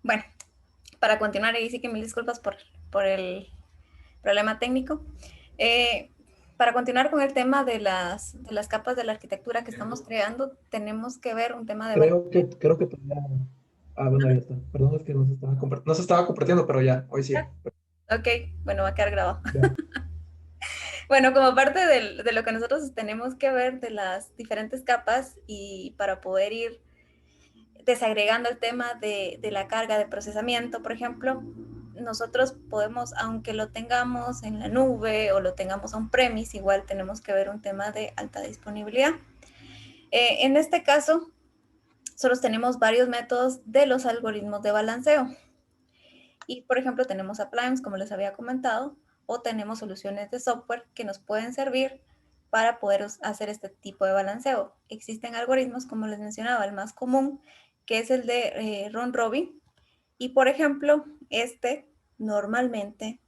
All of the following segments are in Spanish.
Bueno, para continuar, ahí sí que mil disculpas por el problema técnico. Eh, para continuar con el tema de las capas de la arquitectura que estamos creando, tenemos que ver un tema de Creo que todavía. Ah, bueno, ya está. Perdón, es que no se estaba compartiendo, pero ya, hoy sí. validación. Ok, bueno, va a quedar grabado. Ya. Bueno, como parte de lo que nosotros tenemos que ver de las diferentes capas y para poder ir desagregando el tema de la carga de procesamiento, por ejemplo, nosotros podemos, aunque lo tengamos en la nube o lo tengamos on-premise, igual tenemos que ver un tema de alta disponibilidad. En este caso, nosotros tenemos varios métodos de los algoritmos de balanceo. Y, por ejemplo, tenemos appliance, como les había comentado, o tenemos soluciones de software que nos pueden servir para poder hacer este tipo de balanceo. Existen algoritmos, como les mencionaba, el más común, que es el de round robin. Y, por ejemplo, este normalmente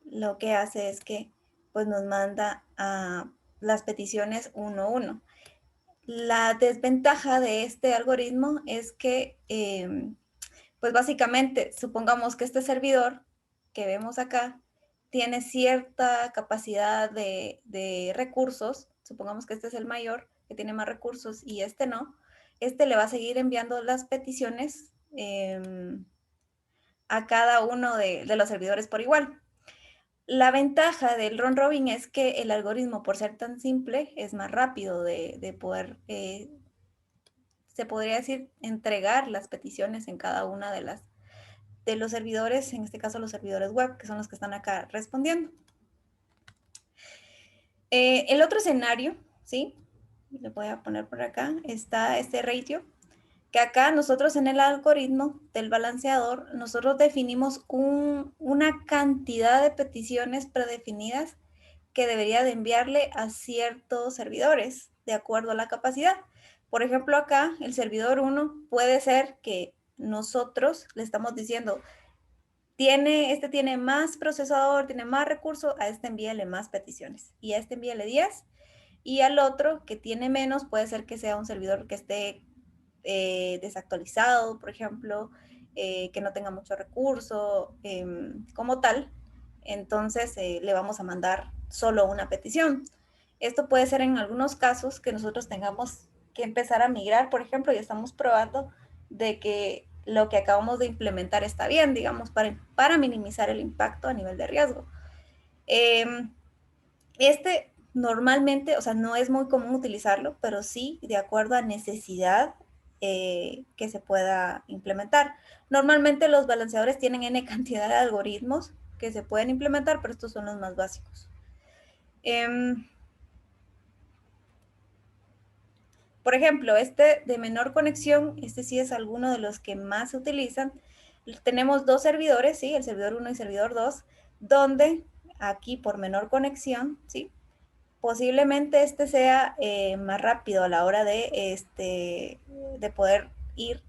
lo que hace es que pues, nos manda a las peticiones uno a uno. La desventaja de este algoritmo es que pues básicamente, supongamos que este servidor que vemos acá tiene cierta capacidad de recursos, supongamos que este es el mayor, que tiene más recursos y este no, este le va a seguir enviando las peticiones a cada uno de los servidores por igual. La ventaja del round robin es que el algoritmo, por ser tan simple, es más rápido de poder, se podría decir, entregar las peticiones en cada una de los servidores, en este caso los servidores web, que son los que están acá respondiendo. El otro escenario, ¿sí? Le voy a poner por acá, está este ratio, que acá nosotros en el algoritmo del balanceador, nosotros definimos una cantidad de peticiones predefinidas que debería de enviarle a ciertos servidores de acuerdo a la capacidad. Por ejemplo, acá el servidor 1 puede ser que nosotros le estamos diciendo, este tiene más procesador, tiene más recursos, a este envíale más peticiones y a este envíale 10 y al otro que tiene menos puede ser que sea un servidor que esté desactualizado, por ejemplo, que no tenga mucho recurso como tal, entonces le vamos a mandar solo una petición. Esto puede ser en algunos casos que nosotros tengamos que empezar a migrar, por ejemplo, y estamos probando de que lo que acabamos de implementar está bien, digamos, para minimizar el impacto a nivel de riesgo. Este normalmente, o sea, no es muy común utilizarlo, pero sí de acuerdo a necesidad que se pueda implementar. Normalmente los balanceadores tienen N cantidad de algoritmos que se pueden implementar, pero estos son los más básicos. Por ejemplo, este de menor conexión, este sí es alguno de los que más se utilizan. Tenemos dos servidores, ¿sí? El servidor 1 y servidor 2, donde aquí por menor conexión, ¿sí? Posiblemente este sea más rápido a la hora de poder ir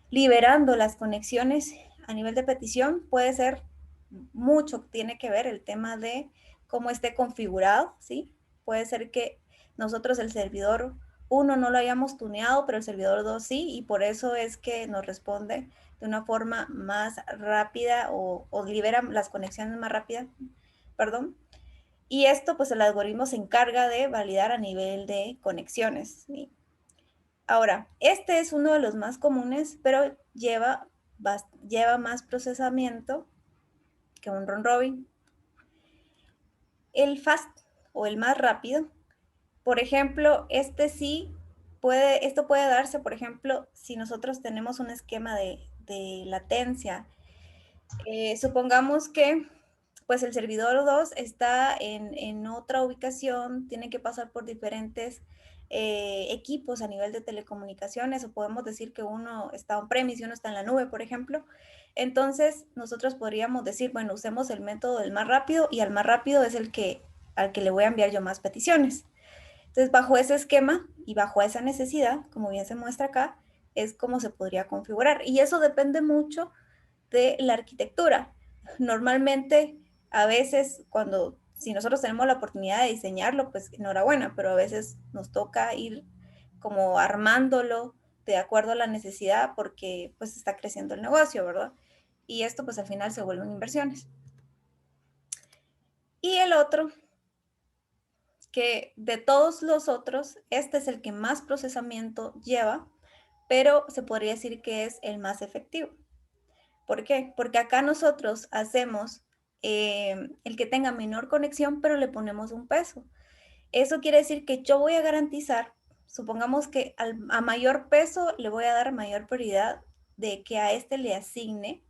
liberando las conexiones a nivel de petición. Puede ser mucho, tiene que ver el tema de cómo esté configurado, ¿sí? Puede ser que nosotros el servidor 1 no lo hayamos tuneado, pero el servidor 2 sí, y por eso es que nos responde de una forma más rápida o libera las conexiones más rápidas, perdón. Y esto, pues el algoritmo se encarga de validar a nivel de conexiones, ¿sí? Ahora, este es uno de los más comunes, pero lleva más procesamiento que un round robin. El fast o el más rápido, por ejemplo, esto puede darse, por ejemplo, si nosotros tenemos un esquema de latencia. Supongamos que pues el servidor 2 está en otra ubicación, tiene que pasar por diferentes equipos a nivel de telecomunicaciones, o podemos decir que uno está on-premise y uno está en la nube, por ejemplo. Entonces, nosotros podríamos decir, bueno, usemos el método del más rápido y al más rápido es al que le voy a enviar yo más peticiones. Entonces, bajo ese esquema y bajo esa necesidad, como bien se muestra acá, es como se podría configurar. Y eso depende mucho de la arquitectura. Normalmente, a veces, si nosotros tenemos la oportunidad de diseñarlo, pues enhorabuena, pero a veces nos toca ir como armándolo de acuerdo a la necesidad porque pues está creciendo el negocio, ¿verdad? Y esto pues al final se vuelven inversiones. Y el otro, que de todos los otros, este es el que más procesamiento lleva, pero se podría decir que es el más efectivo. ¿Por qué? Porque acá nosotros hacemos el que tenga menor conexión, pero le ponemos un peso. Eso quiere decir que yo voy a garantizar, supongamos que a mayor peso le voy a dar mayor prioridad de que a este le asigne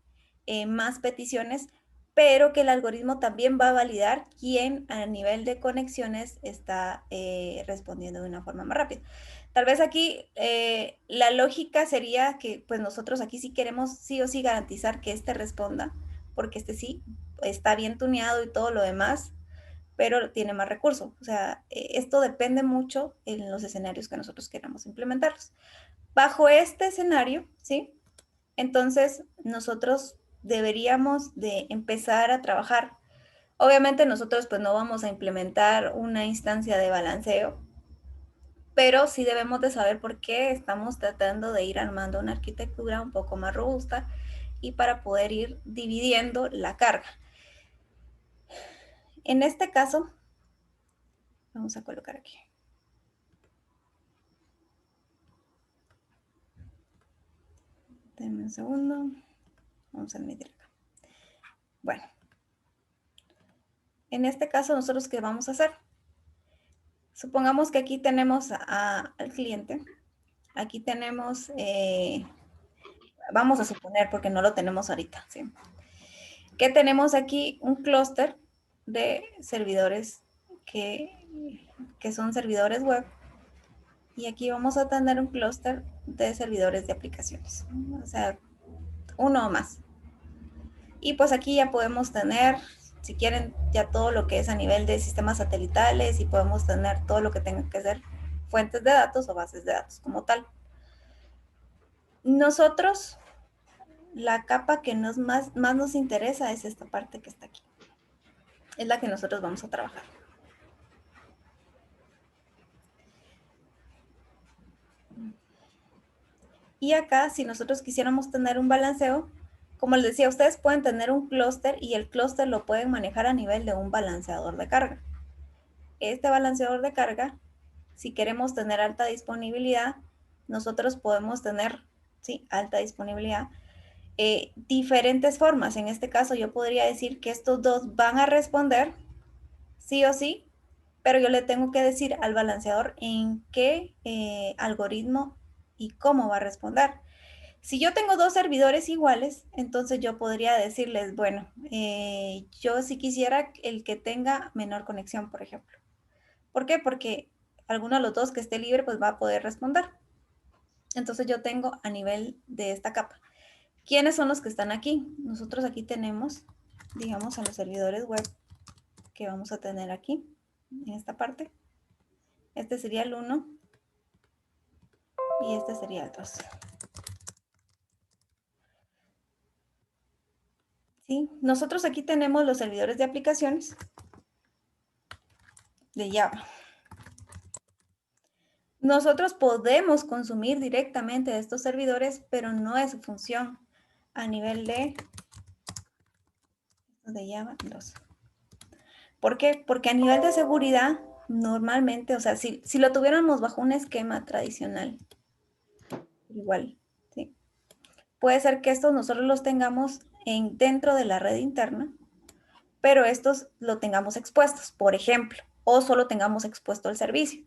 más peticiones, pero que el algoritmo también va a validar quién a nivel de conexiones está respondiendo de una forma más rápida. Tal vez aquí la lógica sería que pues nosotros aquí sí queremos sí o sí garantizar que este responda, porque este sí está bien tuneado y todo lo demás, pero tiene más recursos. O sea, esto depende mucho en los escenarios que nosotros queramos implementarlos. Bajo este escenario, ¿sí? Entonces, nosotros deberíamos de empezar a trabajar. Obviamente nosotros pues no vamos a implementar una instancia de balanceo, pero sí debemos de saber por qué estamos tratando de ir armando una arquitectura un poco más robusta y para poder ir dividiendo la carga. En este caso, vamos a colocar aquí. Denme un segundo. Vamos a admitir acá. Bueno, en este caso, nosotros, ¿qué vamos a hacer? Supongamos que aquí tenemos al cliente. Aquí tenemos, vamos a suponer, porque no lo tenemos ahorita, ¿sí? Que tenemos aquí un clúster de servidores que son servidores web. Y aquí vamos a tener un clúster de servidores de aplicaciones. O sea, uno o más. Y pues aquí ya podemos tener, si quieren, ya todo lo que es a nivel de sistemas satelitales y podemos tener todo lo que tenga que ser fuentes de datos o bases de datos como tal. Nosotros, la capa que más nos interesa es esta parte que está aquí. Es la que nosotros vamos a trabajar. Y acá, si nosotros quisiéramos tener un balanceo, como les decía, ustedes pueden tener un clúster y el clúster lo pueden manejar a nivel de un balanceador de carga. Este balanceador de carga, si queremos tener alta disponibilidad, nosotros podemos tener, sí, alta disponibilidad, diferentes formas. En este caso, yo podría decir que estos dos van a responder sí o sí, pero yo le tengo que decir al balanceador en qué algoritmo y cómo va a responder. Si yo tengo dos servidores iguales, entonces yo podría decirles, bueno, yo si quisiera el que tenga menor conexión, por ejemplo. ¿Por qué? Porque alguno de los dos que esté libre, pues va a poder responder. Entonces yo tengo a nivel de esta capa. ¿Quiénes son los que están aquí? Nosotros aquí tenemos, digamos, a los servidores web que vamos a tener aquí, en esta parte. Este sería el 1 y este sería el 2. ¿Sí? Nosotros aquí tenemos los servidores de aplicaciones de Java. Nosotros podemos consumir directamente de estos servidores, pero no es su función a nivel de Java 2. ¿Por qué? Porque a nivel de seguridad, normalmente, o sea, si lo tuviéramos bajo un esquema tradicional, igual, ¿sí? Puede ser que estos nosotros los tengamos dentro de la red interna, pero estos lo tengamos expuestos, por ejemplo, o solo tengamos expuesto el servicio.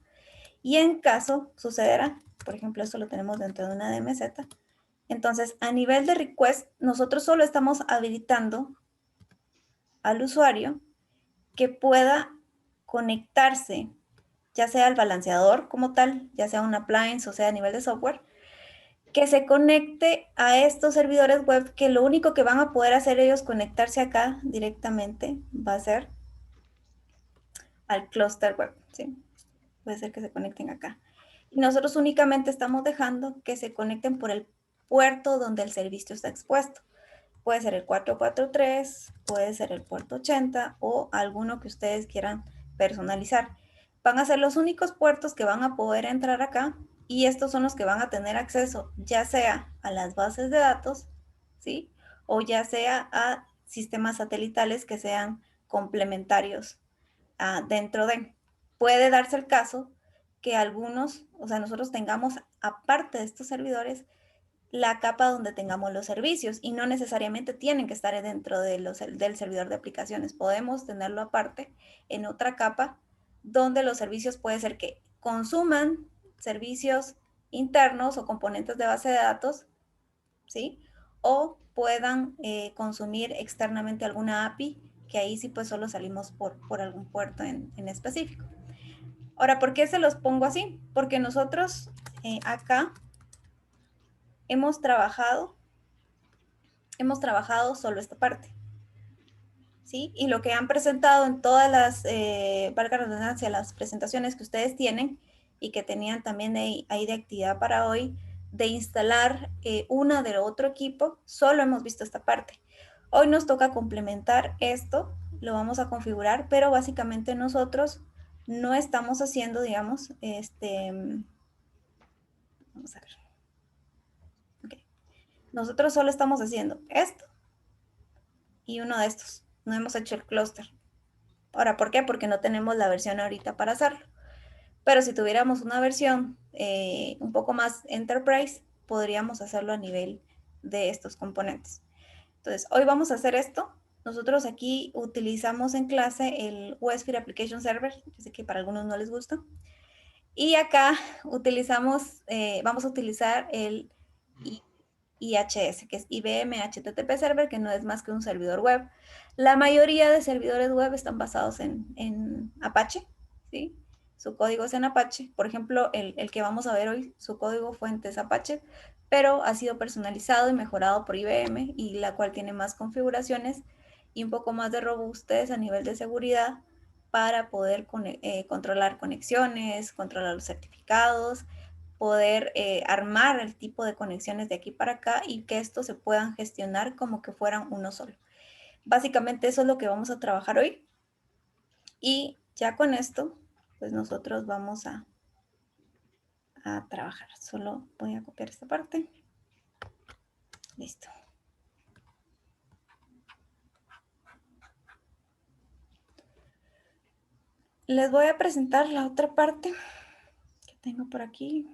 Y en caso sucederá, por ejemplo, esto lo tenemos dentro de una DMZ, entonces a nivel de request, nosotros solo estamos habilitando al usuario que pueda conectarse, ya sea al balanceador como tal, ya sea un appliance o sea a nivel de software, que se conecte a estos servidores web, que lo único que van a poder hacer ellos conectarse acá directamente va a ser al clúster web, ¿sí? Puede ser que se conecten acá. Y nosotros únicamente estamos dejando que se conecten por el puerto donde el servicio está expuesto. Puede ser el 443, puede ser el puerto 80 o alguno que ustedes quieran personalizar. Van a ser los únicos puertos que van a poder entrar acá y estos son los que van a tener acceso ya sea a las bases de datos, ¿sí? O ya sea a sistemas satelitales que sean complementarios dentro de. Puede darse el caso que algunos, o sea, nosotros tengamos aparte de estos servidores la capa donde tengamos los servicios y no necesariamente tienen que estar dentro de del servidor de aplicaciones. Podemos tenerlo aparte en otra capa donde los servicios puede ser que consuman servicios internos o componentes de base de datos, ¿sí? O puedan consumir externamente alguna API, que ahí sí pues solo salimos por algún puerto en específico. Ahora, ¿por qué se los pongo así? Porque nosotros acá hemos trabajado solo esta parte, ¿sí? Y lo que han presentado en todas las, valga la redundancia, las presentaciones que ustedes tienen y que tenían también ahí de actividad para hoy, de instalar una del otro equipo, solo hemos visto esta parte. Hoy nos toca complementar esto, lo vamos a configurar, pero básicamente nosotros no estamos haciendo, digamos, vamos a ver. Okay. Nosotros solo estamos haciendo esto y uno de estos. No hemos hecho el clúster. Ahora, ¿por qué? Porque no tenemos la versión ahorita para hacerlo. Pero si tuviéramos una versión un poco más enterprise, podríamos hacerlo a nivel de estos componentes. Entonces, hoy vamos a hacer esto. Nosotros aquí utilizamos en clase el WebSphere Application Server. Yo sé que para algunos no les gusta. Y acá utilizamos, vamos a utilizar el IHS, que es IBM HTTP Server, que no es más que un servidor web. La mayoría de servidores web están basados en Apache, ¿sí? Su código es en Apache. Por ejemplo, el que vamos a ver hoy, su código fuente es Apache, pero ha sido personalizado y mejorado por IBM, y la cual tiene más configuraciones y un poco más de robustez a nivel de seguridad para poder controlar conexiones, controlar los certificados, poder armar el tipo de conexiones de aquí para acá y que estos se puedan gestionar como que fueran uno solo. Básicamente eso es lo que vamos a trabajar hoy. Y ya con esto, pues nosotros vamos a trabajar. Solo voy a copiar esta parte. Listo. Les voy a presentar la otra parte que tengo por aquí.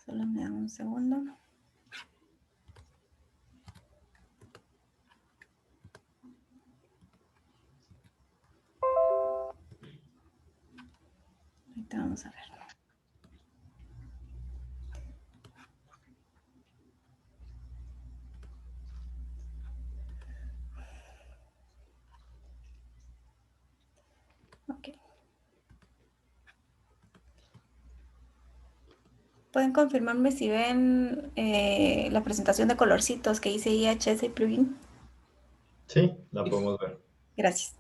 Solo me dan un segundo. Ahorita vamos a ver. Ok. ¿Pueden confirmarme si ven la presentación de colorcitos que hice IHS y plugin? Sí, la podemos ver. Gracias.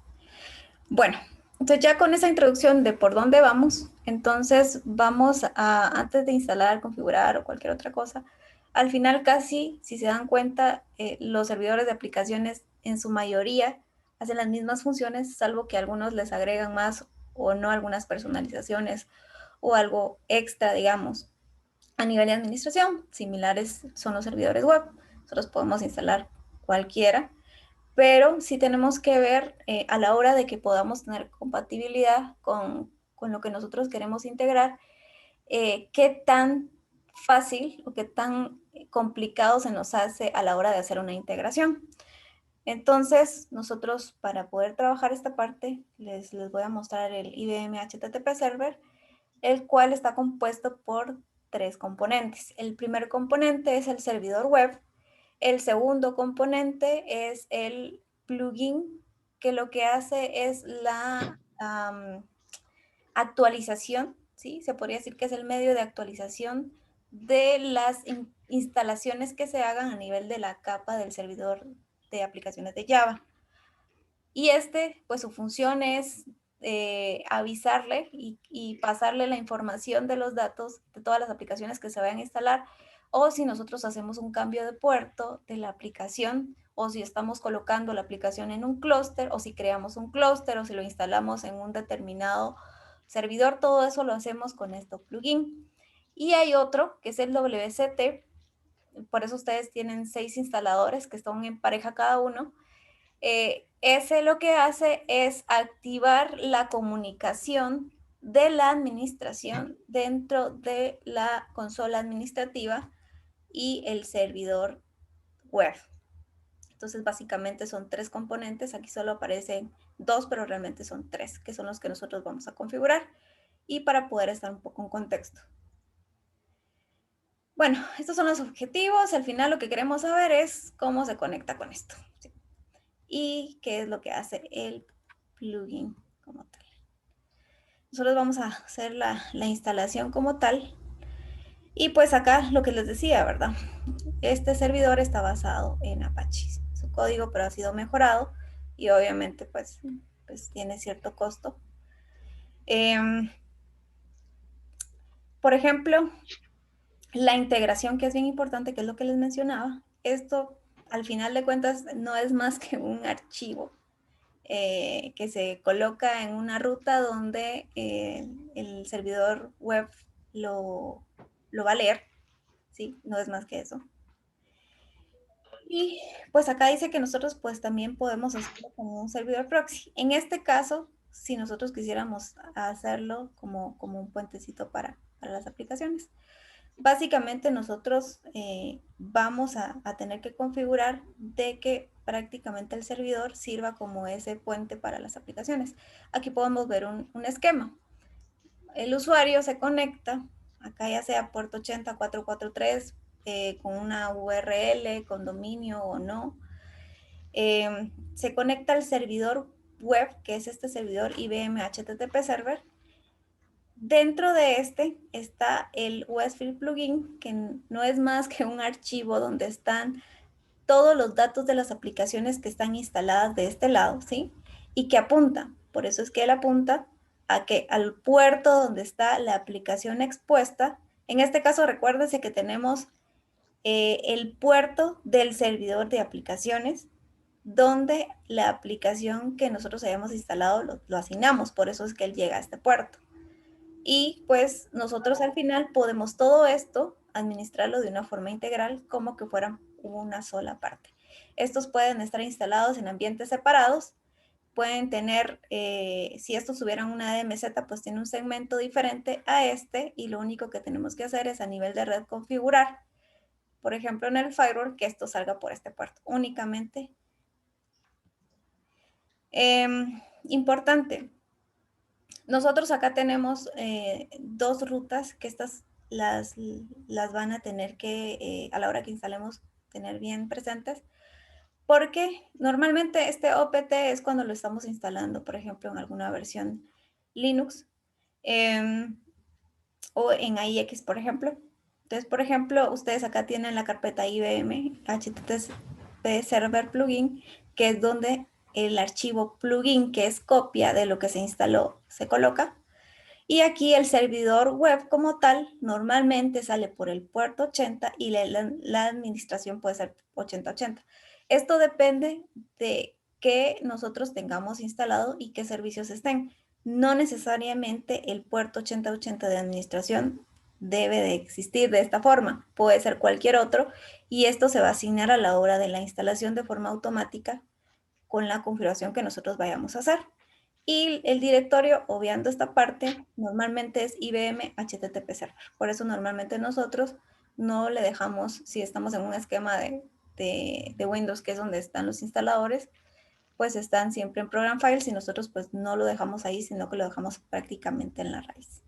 Bueno, entonces ya con esa introducción de por dónde vamos, entonces vamos a, antes de instalar, configurar o cualquier otra cosa, al final casi, si se dan cuenta, los servidores de aplicaciones en su mayoría hacen las mismas funciones, salvo que algunos les agregan más o no algunas personalizaciones o algo extra, digamos, a nivel de administración. Similares son los servidores web. Nosotros podemos instalar cualquiera, pero sí tenemos que ver a la hora de que podamos tener compatibilidad con lo que nosotros queremos integrar, qué tan fácil o qué tan complicado se nos hace a la hora de hacer una integración. Entonces, nosotros para poder trabajar esta parte, les voy a mostrar el IBM HTTP Server, el cual está compuesto por 3 componentes. El primer componente es el servidor web. El segundo componente es el plugin, que lo que hace es la actualización, ¿sí? Se podría decir que es el medio de actualización de las instalaciones que se hagan a nivel de la capa del servidor de aplicaciones de Java. Y pues su función es avisarle y pasarle la información de los datos de todas las aplicaciones que se vayan a instalar, o si nosotros hacemos un cambio de puerto de la aplicación, o si estamos colocando la aplicación en un clúster, o si creamos un clúster, o si lo instalamos en un determinado servidor, todo eso lo hacemos con este plugin. Y hay otro que es el WCT, por eso ustedes tienen 6 instaladores que están en pareja cada uno. Ese lo que hace es activar la comunicación de la administración dentro de la consola administrativa y el servidor web. Entonces, básicamente son 3 componentes. Aquí solo aparecen 2, pero realmente son 3, que son los que nosotros vamos a configurar. Y para poder estar un poco en contexto. Bueno, estos son los objetivos. Al final lo que queremos saber es cómo se conecta con esto. ¿Sí? Y qué es lo que hace el plugin como tal. Nosotros vamos a hacer la instalación como tal. Y pues acá lo que les decía, ¿verdad? Este servidor está basado en Apache. Su código, pero ha sido mejorado y obviamente pues tiene cierto costo. Por ejemplo, la integración, que es bien importante, que es lo que les mencionaba. Esto, al final de cuentas, no es más que un archivo que se coloca en una ruta donde el servidor web lo va a leer, ¿sí? No es más que eso. Y pues acá dice que nosotros pues también podemos hacerlo como un servidor proxy. En este caso, si nosotros quisiéramos hacerlo como un puentecito para las aplicaciones. Básicamente nosotros vamos a tener que configurar de que prácticamente el servidor sirva como ese puente para las aplicaciones. Aquí podemos ver un esquema. El usuario se conecta, acá ya sea puerto 80443, con una URL, con dominio o no. Se conecta al servidor web, que es este servidor IBM HTTP Server. Dentro de este está el WebSphere plugin, que no es más que un archivo donde están todos los datos de las aplicaciones que están instaladas de este lado, ¿sí? Y que apunta, por eso es que él apunta a que al puerto donde está la aplicación expuesta. En este caso, recuérdese que tenemos el puerto del servidor de aplicaciones, donde la aplicación que nosotros hayamos instalado lo asignamos, por eso es que él llega a este puerto. Y pues nosotros al final podemos todo esto administrarlo de una forma integral como que fueran una sola parte. Estos pueden estar instalados en ambientes separados, pueden tener, si estos tuvieran una DMZ, pues tiene un segmento diferente a este y lo único que tenemos que hacer es a nivel de red configurar, por ejemplo en el firewall, que esto salga por este puerto únicamente. Importante. Nosotros acá tenemos 2 rutas que estas las van a tener que, a la hora que instalemos, tener bien presentes, porque normalmente este OPT es cuando lo estamos instalando, por ejemplo, en alguna versión Linux o en AIX, por ejemplo. Entonces, por ejemplo, ustedes acá tienen la carpeta IBM HTTP Server Plugin, que es donde el archivo plugin, que es copia de lo que se instaló, se coloca. Y aquí el servidor web como tal normalmente sale por el puerto 80 y la administración puede ser 8080. Esto depende de qué nosotros tengamos instalado y qué servicios estén. No necesariamente el puerto 8080 de administración debe de existir de esta forma. Puede ser cualquier otro y esto se va a asignar a la hora de la instalación de forma automática con la configuración que nosotros vayamos a hacer. Y el directorio, obviando esta parte, normalmente es IBM HTTP Server. Por eso normalmente nosotros no le dejamos, si estamos en un esquema de Windows, que es donde están los instaladores, pues están siempre en Program Files y nosotros pues no lo dejamos ahí, sino que lo dejamos prácticamente en la raíz.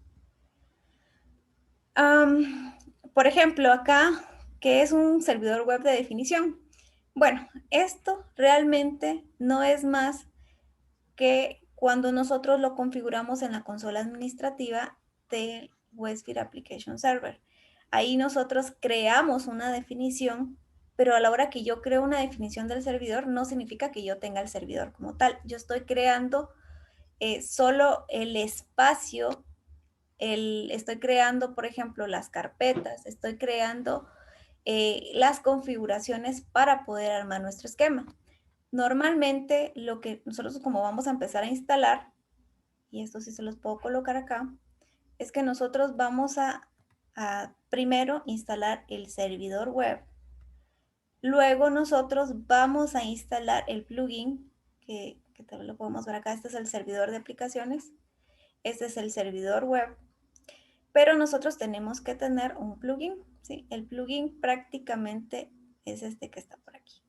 Por ejemplo, acá, ¿qué es un servidor web de definición? Bueno, esto realmente no es más que cuando nosotros lo configuramos en la consola administrativa del WebSphere Application Server. Ahí nosotros creamos una definición, pero a la hora que yo creo una definición del servidor, no significa que yo tenga el servidor como tal. Yo estoy creando solo el espacio, estoy creando, por ejemplo, las carpetas, estoy creando las configuraciones para poder armar nuestro esquema. Normalmente lo que nosotros como vamos a empezar a instalar, y esto sí se los puedo colocar acá, es que nosotros vamos a a primero instalar el servidor web. Luego nosotros vamos a instalar el plugin, que también lo podemos ver acá. Este es el servidor de aplicaciones. Este es el servidor web. Pero nosotros tenemos que tener un plugin, ¿sí? El plugin prácticamente es este que está por aquí.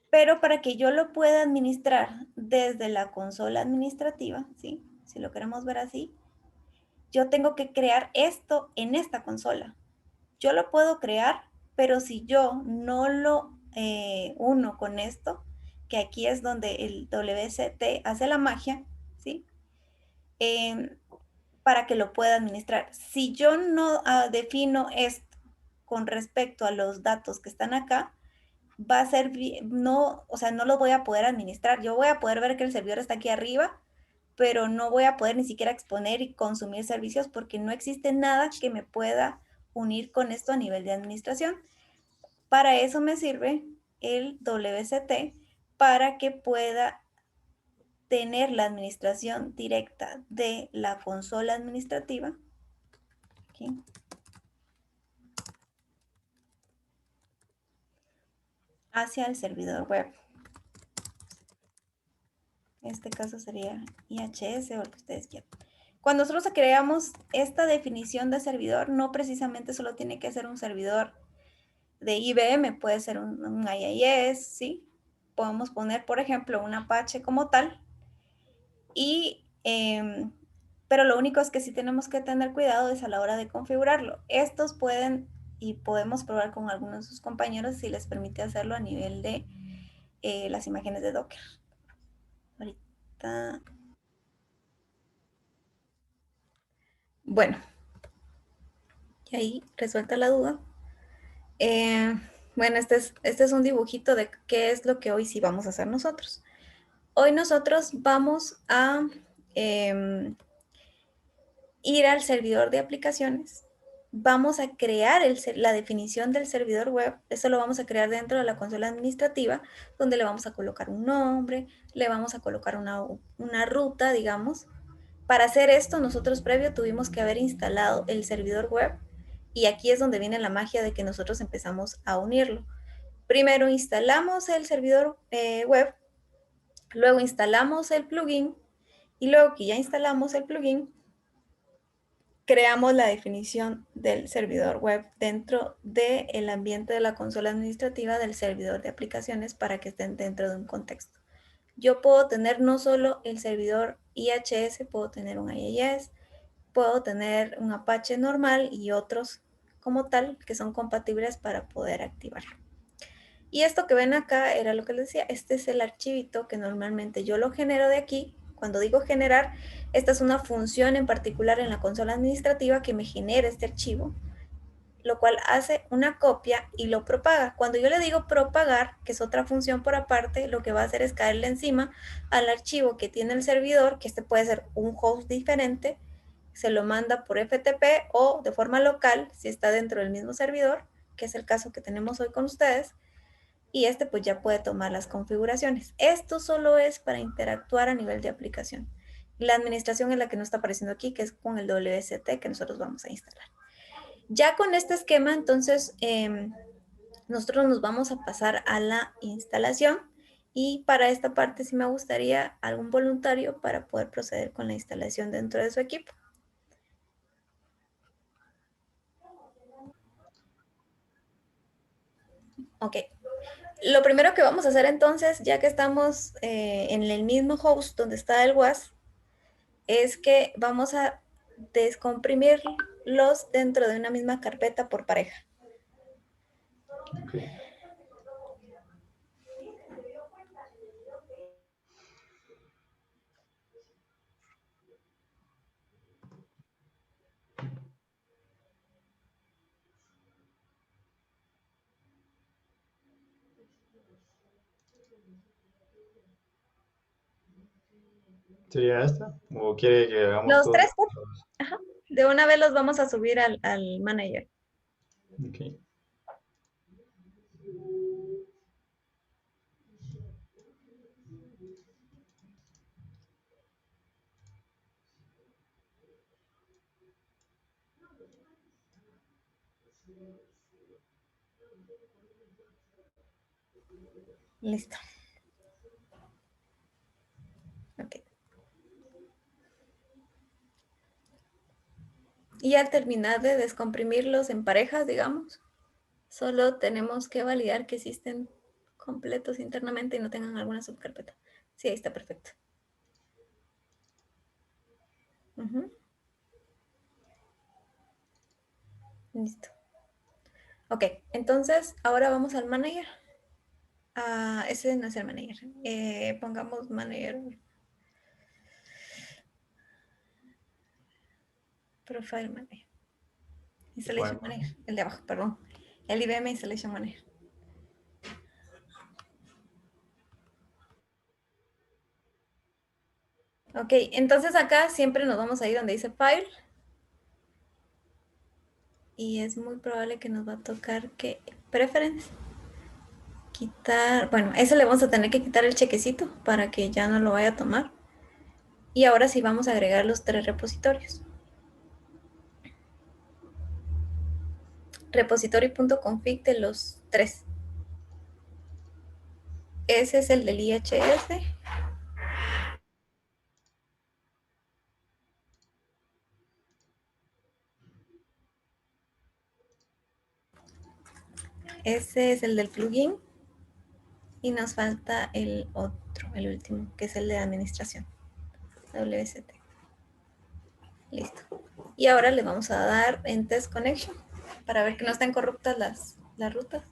Pero para que yo lo pueda administrar desde la consola administrativa, ¿sí? Si lo queremos ver así, yo tengo que crear esto en esta consola. Yo lo puedo crear, pero si yo no lo uno con esto, que aquí es donde el WCT hace la magia, ¿sí? Para que lo pueda administrar. Si yo no defino esto con respecto a los datos que están acá, va a ser, no, o sea, no lo voy a poder administrar. Yo voy a poder ver que el servidor está aquí arriba, pero no voy a poder ni siquiera exponer y consumir servicios porque no existe nada que me pueda unir con esto a nivel de administración. Para eso me sirve el WCT, para que pueda tener la administración directa de la consola administrativa aquí, hacia el servidor web. En este caso sería IHS o el que ustedes quieran. Cuando nosotros creamos esta definición de servidor, no precisamente solo tiene que ser un servidor de IBM, puede ser un IIS, ¿sí? Podemos poner, por ejemplo, un Apache como tal. Pero lo único es que sí tenemos que tener cuidado es a la hora de configurarlo. Estos pueden, y podemos probar con algunos de sus compañeros si les permite hacerlo a nivel de las imágenes de Docker. Ahorita. Bueno, y ahí resuelta la duda. Bueno, este es un dibujito de qué es lo que hoy sí vamos a hacer nosotros. Hoy nosotros vamos a ir al servidor de aplicaciones. Vamos a crear la definición del servidor web. Eso lo vamos a crear dentro de la consola administrativa, donde le vamos a colocar un nombre, le vamos a colocar una ruta, digamos. Para hacer esto, nosotros previo tuvimos que haber instalado el servidor web, y aquí es donde viene la magia de que nosotros empezamos a unirlo. Primero instalamos el servidor web, luego instalamos el plugin, y luego que ya instalamos el plugin, creamos la definición del servidor web dentro del ambiente de la consola administrativa del servidor de aplicaciones para que estén dentro de un contexto. Yo puedo tener no solo el servidor IHS, puedo tener un IIS, puedo tener un Apache normal y otros como tal que son compatibles para poder activarlo. Y esto que ven acá era lo que les decía, este es el archivito que normalmente yo lo genero de aquí. Cuando digo generar, esta es una función en particular en la consola administrativa que me genera este archivo, lo cual hace una copia y lo propaga. Cuando yo le digo propagar, que es otra función por aparte, lo que va a hacer es caerle encima al archivo que tiene el servidor, que este puede ser un host diferente, se lo manda por FTP o de forma local si está dentro del mismo servidor, que es el caso que tenemos hoy con ustedes, y este pues ya puede tomar las configuraciones. Esto solo es para interactuar a nivel de aplicación. La administración es la que no está apareciendo aquí, que es con el WST que nosotros vamos a instalar. Ya con este esquema, entonces, nosotros nos vamos a pasar a la instalación, y para esta parte sí me gustaría algún voluntario para poder proceder con la instalación dentro de su equipo. Ok. Lo primero que vamos a hacer entonces, ya que estamos en el mismo host donde está el WAS, es que vamos a descomprimirlos dentro de una misma carpeta por pareja. Okay. ¿Sería esta? ¿O quiere que hagamos Los tres, todo? ajá, de una vez los vamos a subir al manager. Okay. Listo. Ok. Y al terminar de descomprimirlos en parejas, digamos, solo tenemos que validar que existen completos internamente y no tengan alguna subcarpeta. Sí, ahí está perfecto. Listo. Ok, entonces ahora vamos al manager. Ese no es el manager. Pongamos manager. Profile manager. Installation manager. El de abajo, perdón. El IBM Installation Manager. Ok, entonces acá siempre nos vamos a ir donde dice File. Y es muy probable que nos va a tocar que Preference. Quitar, bueno, eso le vamos a tener que quitar el chequecito para que ya no lo vaya a tomar. Y ahora sí vamos a agregar los 3 repositorios. Repository.config de los 3. Ese es el del IHS. Ese es el del plugin. Y nos falta el otro, el último, que es el de administración. WST. Listo. Y ahora le vamos a dar en Test Connection para ver que no estén corruptas las rutas.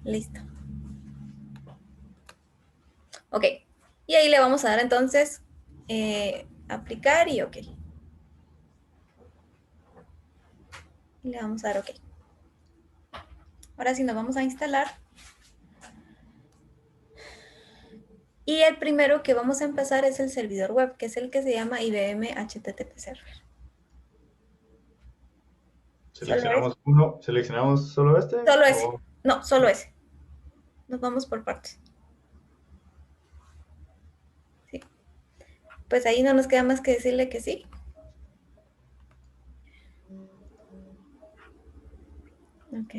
Listo. Ok. Y ahí le vamos a dar entonces aplicar y ok. Y le vamos a dar ok. Ahora sí nos vamos a instalar. Y el primero que vamos a empezar es el servidor web, que es el que se llama IBM HTTP Server. Seleccionamos uno, seleccionamos solo este. Solo ese. No, solo ese. Nos vamos por partes. Sí. Pues ahí no nos queda más que decirle que sí. Ok.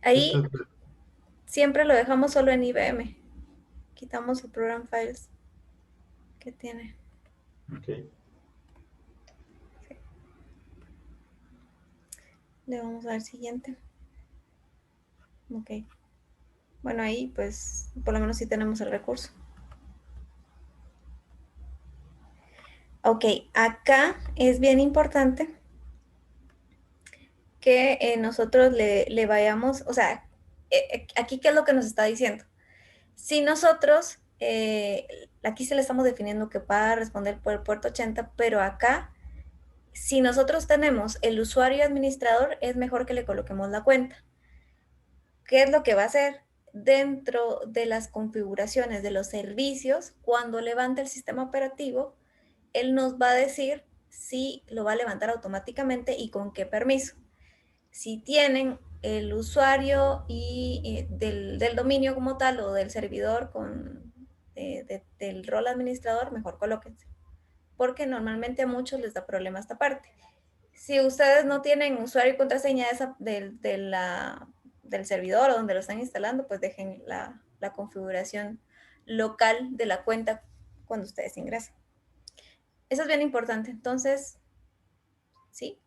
Ahí siempre lo dejamos solo en IBM. Quitamos el program files que tiene. Ok. Sí. Le vamos a dar siguiente. Ok. Bueno, ahí pues por lo menos sí tenemos el recurso. Ok, acá es bien importante que nosotros le vayamos, o sea, aquí qué es lo que nos está diciendo. Si nosotros, aquí se le estamos definiendo que para responder por el puerto 80, pero acá, si nosotros tenemos el usuario administrador, es mejor que le coloquemos la cuenta. ¿Qué es lo que va a hacer? Dentro de las configuraciones de los servicios, cuando levante el sistema operativo, él nos va a decir si lo va a levantar automáticamente y con qué permiso. Si tienen el usuario y del dominio como tal o del servidor del rol administrador, mejor colóquense. Porque normalmente a muchos les da problema esta parte. Si ustedes no tienen usuario y contraseña del servidor o donde lo están instalando, pues dejen la configuración local de la cuenta cuando ustedes ingresan. Eso es bien importante. Entonces, sí.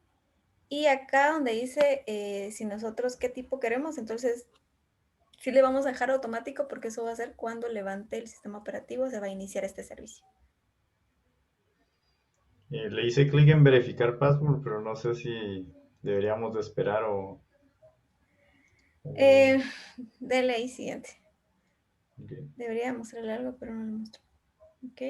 Y acá donde dice si nosotros qué tipo queremos, entonces sí le vamos a dejar automático porque eso va a ser cuando levante el sistema operativo, se va a iniciar este servicio. Le hice clic en verificar password, pero no sé si deberíamos de esperar o... Dele ahí siguiente. Okay. Debería mostrarle algo, pero no lo muestro. Ok.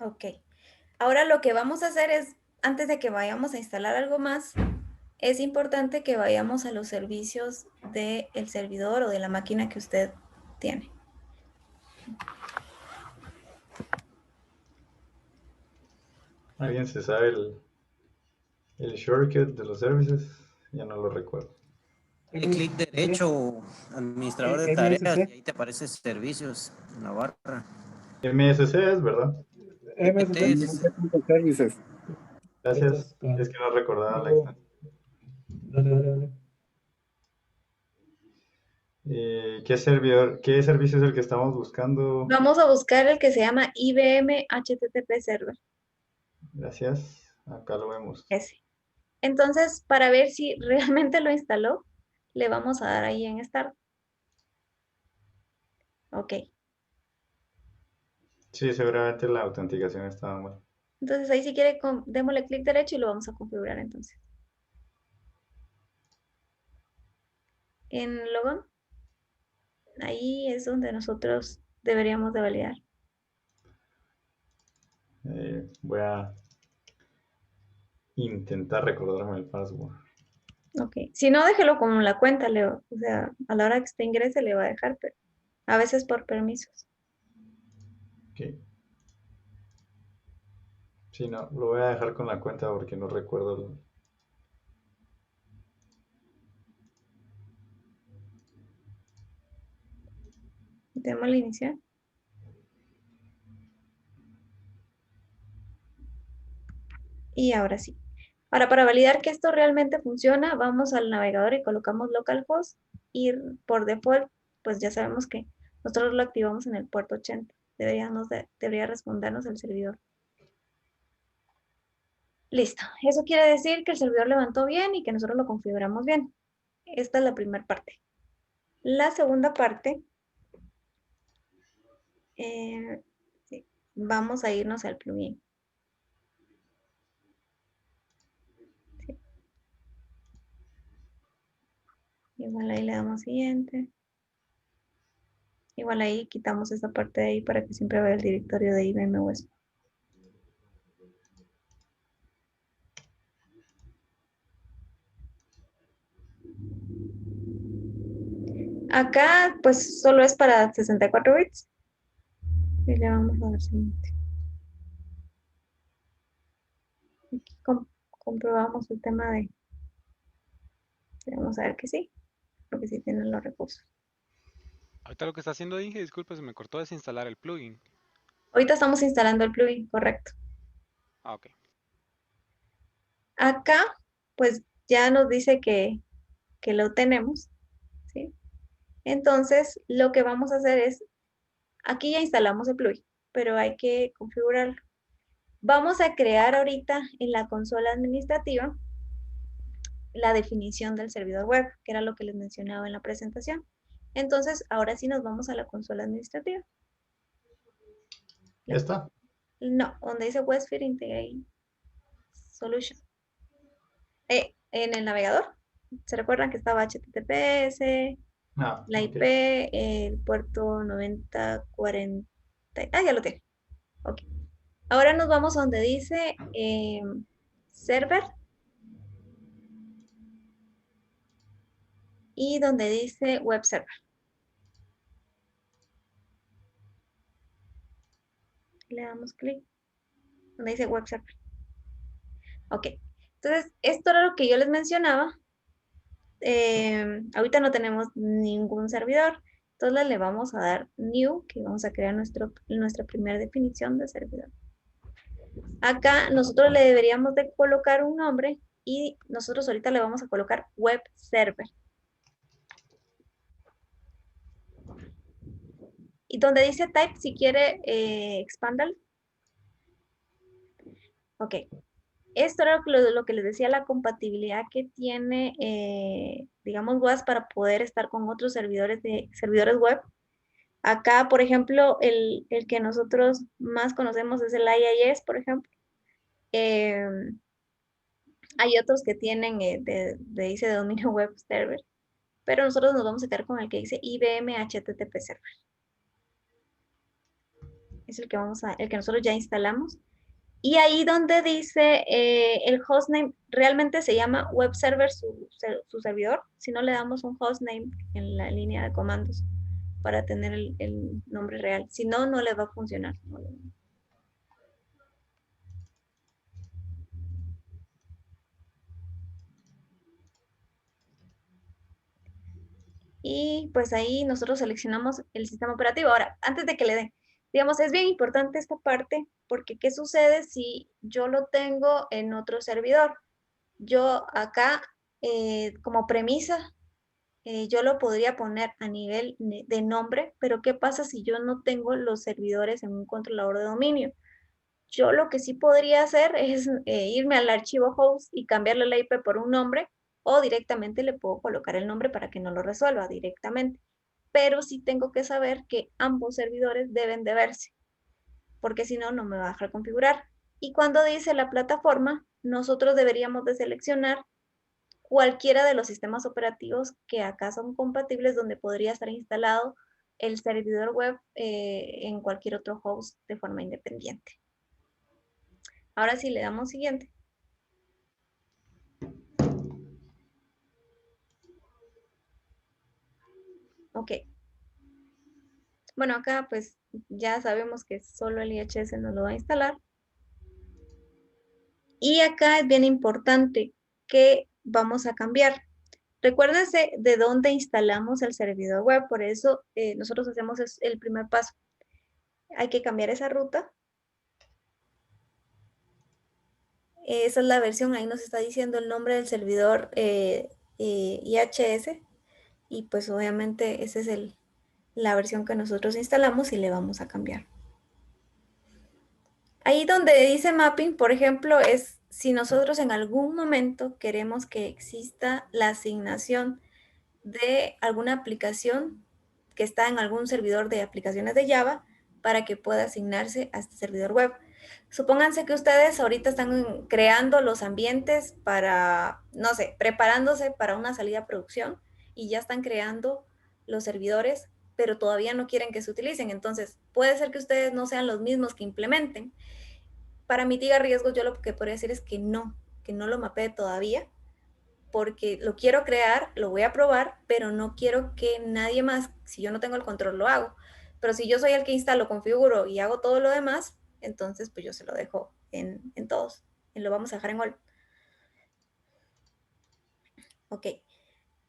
Ok. Ahora lo que vamos a hacer es, antes de que vayamos a instalar algo más, es importante que vayamos a los servicios del servidor o de la máquina que usted tiene. ¿Alguien se sabe El shortcut de los services, ya no lo recuerdo. Dale clic derecho, administrador de tareas, y ahí te aparece servicios en la barra. MSC es, ¿verdad? MSC. Gracias. Es que no recordaba la extensión. Dale. ¿Qué servicio es el que estamos buscando? Vamos a buscar el que se llama IBM HTTP Server. Gracias. Acá lo vemos. Ese. Entonces, para ver si realmente lo instaló, le vamos a dar ahí en Start. Ok. Sí, seguramente la autenticación estaba mal. Entonces, ahí si quiere, démosle clic derecho y lo vamos a configurar entonces. En Logon, ahí es donde nosotros deberíamos de validar. Voy a intentar recordarme el password. Ok. Si no, déjelo como la cuenta, Leo. O sea, a la hora que usted ingrese le va a dejar, pero a veces por permisos. Ok. Sí, no, lo voy a dejar con la cuenta porque no recuerdo. Démosle iniciar. Y ahora sí. Ahora, para validar que esto realmente funciona, vamos al navegador y colocamos localhost y por default, pues ya sabemos que nosotros lo activamos en el puerto 80. Debería respondernos el servidor. Listo. Eso quiere decir que el servidor levantó bien y que nosotros lo configuramos bien. Esta es la primera parte. La segunda parte, sí, vamos a irnos al plugin. Sí. Igual ahí le damos siguiente. Igual ahí quitamos esta parte de ahí para que siempre vea el directorio de IBM USB. Acá pues solo es para 64 bits. Y le vamos a dar siguiente. Aquí comprobamos el tema de... Vamos a ver que sí, porque sí tienen los recursos. Ahorita lo que está haciendo Inge, disculpe, se me cortó desinstalar el plugin. Ahorita estamos instalando el plugin, correcto. Ah, ok. Acá pues ya nos dice que lo tenemos, ¿sí? Entonces lo que vamos a hacer es, aquí ya instalamos el plugin, pero hay que configurarlo. Vamos a crear ahorita en la consola administrativa la definición del servidor web, que era lo que les mencionaba en la presentación. Entonces, ahora sí nos vamos a la consola administrativa. ¿Ya está? No, donde dice WebSphere Integrate Solution. En el navegador, ¿se recuerdan que estaba HTTPS, la IP, ok. el puerto 9040? Ya lo tiene. Ok. Ahora nos vamos a donde dice server y donde dice web server. Le damos clic donde dice web server. Ok. Entonces, esto era lo que yo les mencionaba. Ahorita no tenemos ningún servidor. Entonces le vamos a dar new, que vamos a crear nuestra primera definición de servidor. Acá nosotros le deberíamos de colocar un nombre y nosotros ahorita le vamos a colocar web server. Y donde dice type, si quiere, expándalo. Ok. Esto era lo que les decía, la compatibilidad que tiene, digamos, WAS para poder estar con otros servidores web. Acá, por ejemplo, el que nosotros más conocemos es el IIS, por ejemplo. Hay otros que tienen, dice de dominio web server, pero nosotros nos vamos a quedar con el que dice IBM HTTP server. Es el que nosotros ya instalamos. Y ahí donde dice el hostname, realmente se llama web server su servidor. Si no le damos un hostname en la línea de comandos para tener el nombre real. Si no, no le va a funcionar. y pues ahí nosotros seleccionamos el sistema operativo. Ahora, antes de que le den, digamos, es bien importante esta parte porque ¿qué sucede si yo lo tengo en otro servidor? Yo acá, como premisa, yo lo podría poner a nivel de nombre, pero ¿qué pasa si yo no tengo los servidores en un controlador de dominio? Yo lo que sí podría hacer es irme al archivo host y cambiarle la IP por un nombre, o directamente le puedo colocar el nombre para que no lo resuelva directamente. Pero sí tengo que saber que ambos servidores deben de verse, porque si no, no me va a dejar configurar. Y cuando dice la plataforma, nosotros deberíamos de seleccionar cualquiera de los sistemas operativos que acá son compatibles, donde podría estar instalado el servidor web en cualquier otro host de forma independiente. Ahora sí, le damos siguiente. Ok. Bueno, acá pues ya sabemos que solo el IHS nos lo va a instalar. Y acá es bien importante que vamos a cambiar. Recuérdense de dónde instalamos el servidor web, por eso nosotros hacemos el primer paso. Hay que cambiar esa ruta. Esa es la versión, ahí nos está diciendo el nombre del servidor IHS, y pues obviamente esa es la versión que nosotros instalamos y le vamos a cambiar. Ahí donde dice mapping, por ejemplo, es si nosotros en algún momento queremos que exista la asignación de alguna aplicación que está en algún servidor de aplicaciones de Java para que pueda asignarse a este servidor web. Supónganse que ustedes ahorita están creando los ambientes para, no sé, preparándose para una salida a producción y ya están creando los servidores, pero todavía no quieren que se utilicen. Entonces, puede ser que ustedes no sean los mismos que implementen. Para mitigar riesgos, yo lo que podría decir es que no lo mapee todavía, porque lo quiero crear, lo voy a probar, pero no quiero que nadie más, si yo no tengo el control, lo hago. Pero si yo soy el que instalo, configuro y hago todo lo demás, entonces pues yo se lo dejo en todos. Y lo vamos a dejar en all. Ok.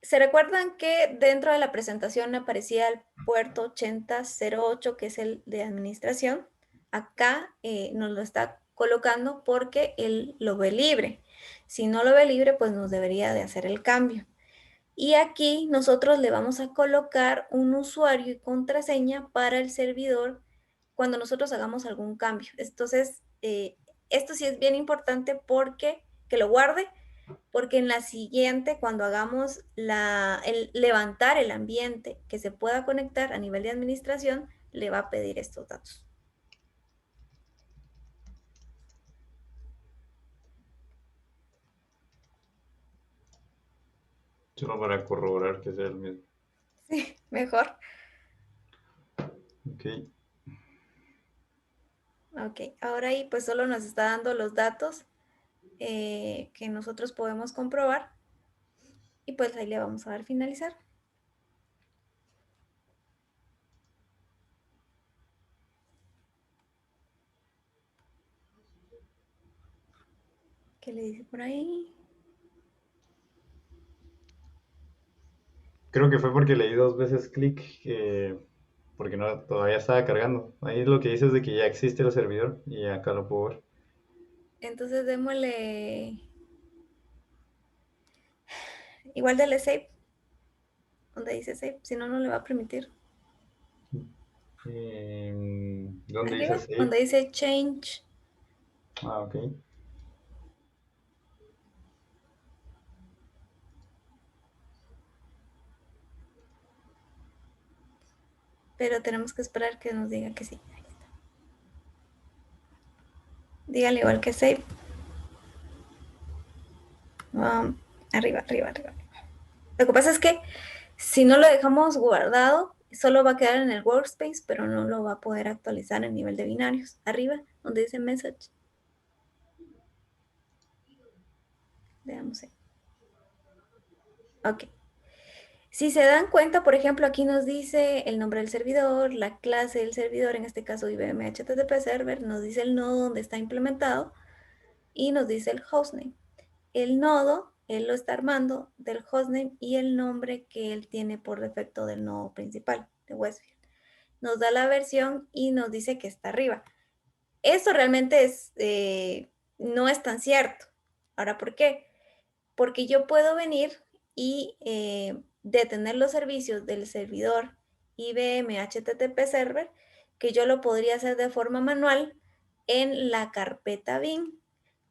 ¿Se recuerdan que dentro de la presentación aparecía el puerto 8008, que es el de administración? Acá nos lo está colocando porque él lo ve libre. Si no lo ve libre, pues nos debería de hacer el cambio. Y aquí nosotros le vamos a colocar un usuario y contraseña para el servidor cuando nosotros hagamos algún cambio. Entonces, esto sí es bien importante porque que lo guarde, porque en la siguiente, cuando hagamos levantar el ambiente que se pueda conectar a nivel de administración, le va a pedir estos datos. Solo para corroborar que sea el mismo. Sí, mejor. Ok. Ok, ahora ahí pues solo nos está dando los datos que nosotros podemos comprobar. Y pues ahí le vamos a dar finalizar. ¿Qué le dice por ahí? Creo que fue porque le di 2 veces clic, porque no, todavía estaba cargando. Ahí lo que dice es de que ya existe el servidor y acá lo puedo ver. Entonces démosle, igual dele save, donde dice save, si no, no le va a permitir. ¿Dónde Arriba, dice save? donde dice change. Ah, ok. Pero tenemos que esperar que nos diga que sí. Ahí está. Dígale igual que save. Arriba, arriba, arriba. Lo que pasa es que si no lo dejamos guardado, solo va a quedar en el workspace, pero no lo va a poder actualizar en nivel de binarios. Arriba, donde dice message. Veamos ahí. Ok. Si se dan cuenta, por ejemplo, aquí nos dice el nombre del servidor, la clase del servidor, en este caso IBM HTTP Server, nos dice el nodo donde está implementado y nos dice el hostname. El nodo él lo está armando del hostname y el nombre que él tiene por defecto del nodo principal de Westfield. Nos da la versión y nos dice que está arriba. Esto realmente no es tan cierto. Ahora, ¿por qué? Porque yo puedo venir y detener los servicios del servidor IBM HTTP Server, que yo lo podría hacer de forma manual en la carpeta bin.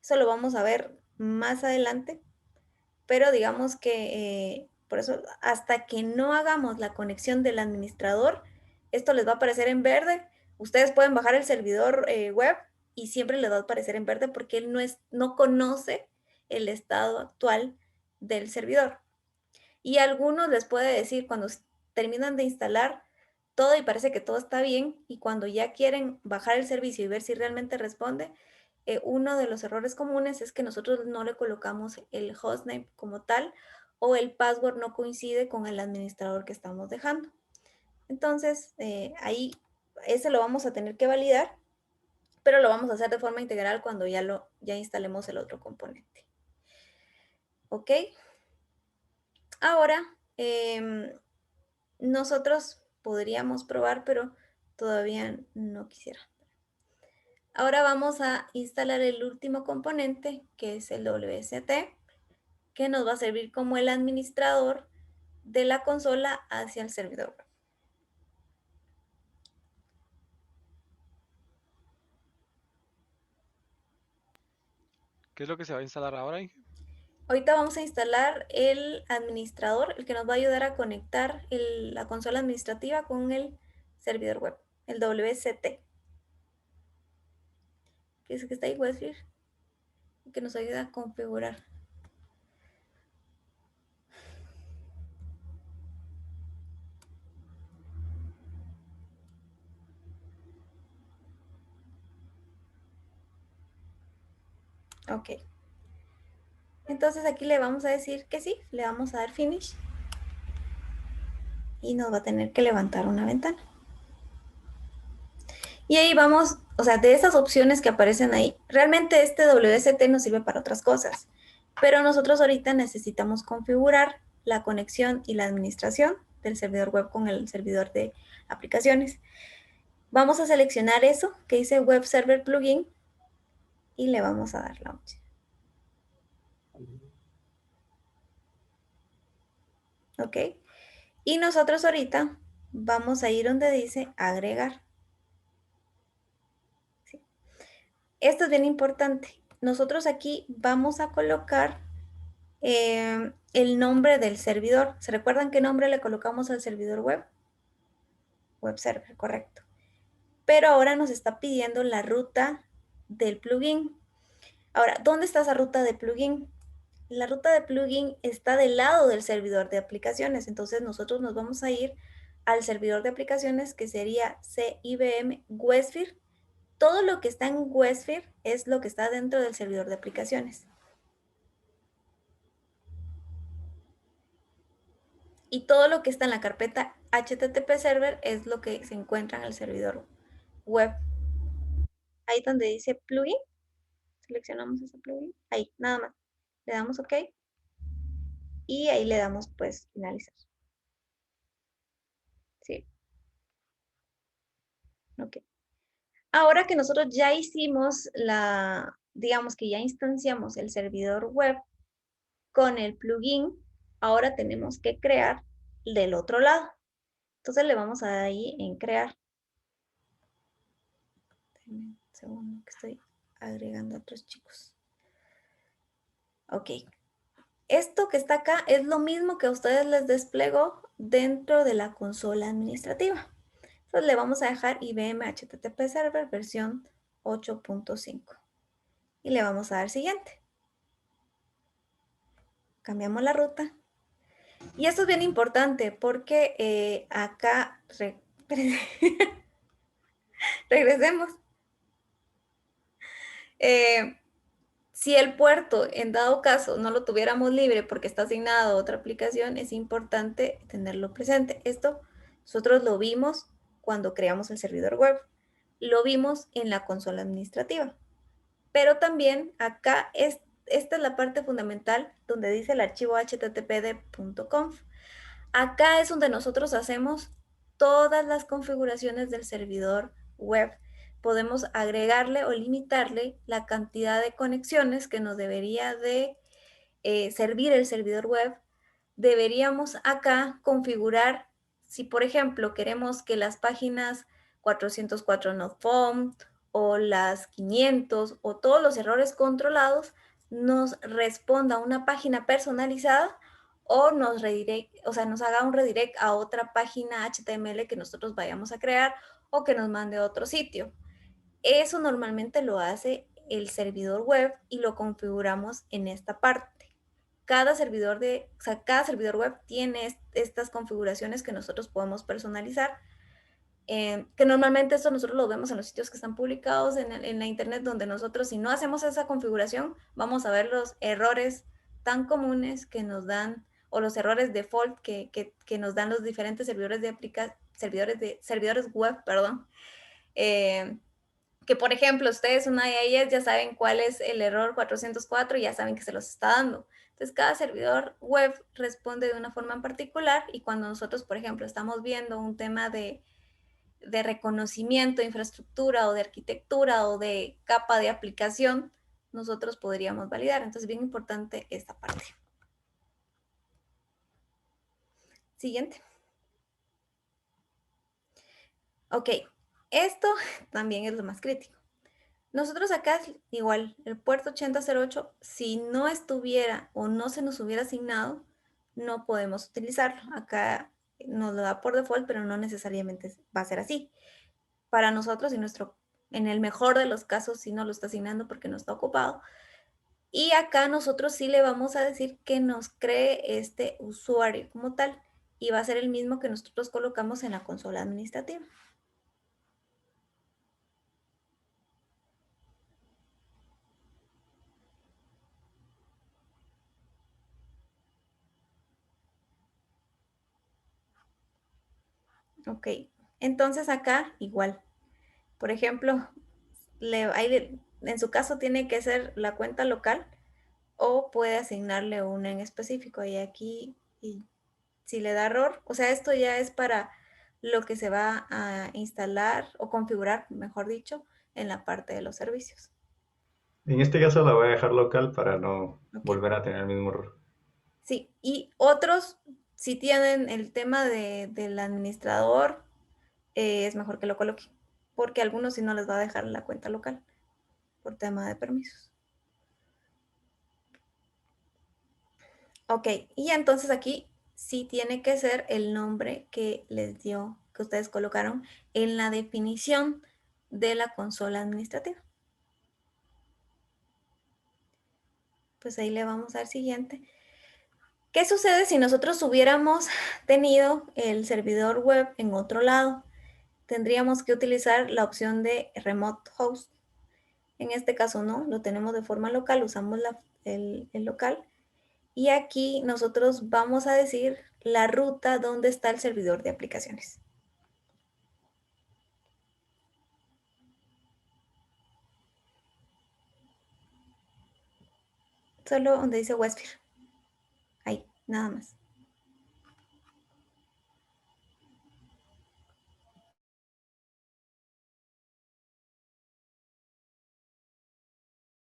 Eso lo vamos a ver más adelante, pero digamos que por eso hasta que no hagamos la conexión del administrador, esto les va a aparecer en verde. Ustedes pueden bajar el servidor web y siempre les va a aparecer en verde porque él no conoce el estado actual del servidor. Y a algunos les puede decir cuando terminan de instalar todo y parece que todo está bien, y cuando ya quieren bajar el servicio y ver si realmente responde, uno de los errores comunes es que nosotros no le colocamos el hostname como tal, o el password no coincide con el administrador que estamos dejando. Entonces, ahí ese lo vamos a tener que validar, pero lo vamos a hacer de forma integral cuando ya instalemos el otro componente. ¿Ok? Ahora, nosotros podríamos probar, pero todavía no quisiera. Ahora vamos a instalar el último componente, que es el WST, que nos va a servir como el administrador de la consola hacia el servidor web. ¿Qué es lo que se va a instalar ahora, Inge? Ahorita vamos a instalar el administrador, el que nos va a ayudar a conectar la consola administrativa con el servidor web, el WST. Que es que está ahí, Westfield, que nos ayuda a configurar. Ok. Entonces aquí le vamos a decir que sí, le vamos a dar finish y nos va a tener que levantar una ventana. Y ahí vamos, o sea, de esas opciones que aparecen ahí, realmente este WST nos sirve para otras cosas, pero nosotros ahorita necesitamos configurar la conexión y la administración del servidor web con el servidor de aplicaciones. Vamos a seleccionar eso que dice Web Server Plugin y le vamos a dar Launch. ¿Ok? Y nosotros ahorita vamos a ir donde dice agregar. ¿Sí? Esto es bien importante. Nosotros aquí vamos a colocar el nombre del servidor. ¿Se recuerdan qué nombre le colocamos al servidor web? Web server, correcto. Pero ahora nos está pidiendo la ruta del plugin. Ahora, ¿dónde está esa ruta de plugin? La ruta de plugin está del lado del servidor de aplicaciones. Entonces nosotros nos vamos a ir al servidor de aplicaciones, que sería CIBM Westfield. Todo lo que está en Westfield es lo que está dentro del servidor de aplicaciones. Y todo lo que está en la carpeta HTTP Server es lo que se encuentra en el servidor web. Ahí donde dice plugin, seleccionamos ese plugin. Ahí, nada más. Le damos OK. Y ahí le damos, pues, finalizar. Sí. OK. Ahora que nosotros ya hicimos digamos que ya instanciamos el servidor web con el plugin, ahora tenemos que crear del otro lado. Entonces le vamos a dar ahí en crear. Un segundo que estoy agregando a otros chicos. Ok. Esto que está acá es lo mismo que a ustedes les desplegó dentro de la consola administrativa. Entonces le vamos a dejar IBM HTTP Server versión 8.5. Y le vamos a dar siguiente. Cambiamos la ruta. Y esto es bien importante porque acá regresemos. Si el puerto, en dado caso, no lo tuviéramos libre porque está asignado a otra aplicación, es importante tenerlo presente. Esto nosotros lo vimos cuando creamos el servidor web. Lo vimos en la consola administrativa. Pero también acá esta es la parte fundamental donde dice el archivo httpd.conf. Acá es donde nosotros hacemos todas las configuraciones del servidor web. Podemos agregarle o limitarle la cantidad de conexiones que nos debería de servir el servidor web. Deberíamos acá configurar, si por ejemplo queremos que las páginas 404 not found o las 500 o todos los errores controlados nos responda una página personalizada o nos haga un redirect a otra página HTML que nosotros vayamos a crear o que nos mande a otro sitio. Eso normalmente lo hace el servidor web y lo configuramos en esta parte. Cada servidor web tiene estas configuraciones que nosotros podemos personalizar, que normalmente esto nosotros lo vemos en los sitios que están publicados en la internet, donde nosotros, si no hacemos esa configuración, vamos a ver los errores tan comunes que nos dan, o los errores default que nos dan los diferentes servidores web, perdón. Que por ejemplo, ustedes una IIS ya saben cuál es el error 404 y ya saben que se los está dando. Entonces, cada servidor web responde de una forma en particular y cuando nosotros, por ejemplo, estamos viendo un tema de reconocimiento de infraestructura o de arquitectura o de capa de aplicación, nosotros podríamos validar. Entonces, bien importante esta parte. Siguiente. Ok, esto también es lo más crítico. Nosotros acá, igual, el puerto 8008, si no estuviera o no se nos hubiera asignado, no podemos utilizarlo. Acá nos lo da por default, pero no necesariamente va a ser así. Para nosotros, en el mejor de los casos, sí nos lo está asignando porque no está ocupado. Y acá nosotros sí le vamos a decir que nos cree este usuario como tal. Y va a ser el mismo que nosotros colocamos en la consola administrativa. Ok, entonces acá igual. Por ejemplo, en su caso tiene que ser la cuenta local o puede asignarle una en específico. Y aquí, si le da error, o sea, esto ya es para lo que se va a instalar o configurar, mejor dicho, en la parte de los servicios. En este caso la voy a dejar local para no Ok. volver a tener el mismo error. Sí, y otros, si tienen el tema del administrador, es mejor que lo coloque, porque a algunos sí no les va a dejar la cuenta local por tema de permisos. Ok, y entonces aquí sí tiene que ser el nombre que les dio, que ustedes colocaron en la definición de la consola administrativa. Pues ahí le vamos al siguiente. ¿Qué sucede si nosotros hubiéramos tenido el servidor web en otro lado? Tendríamos que utilizar la opción de Remote Host. En este caso no, lo tenemos de forma local, usamos el local. Y aquí nosotros vamos a decir la ruta donde está el servidor de aplicaciones. Solo donde dice Westfield. Ahí, nada más.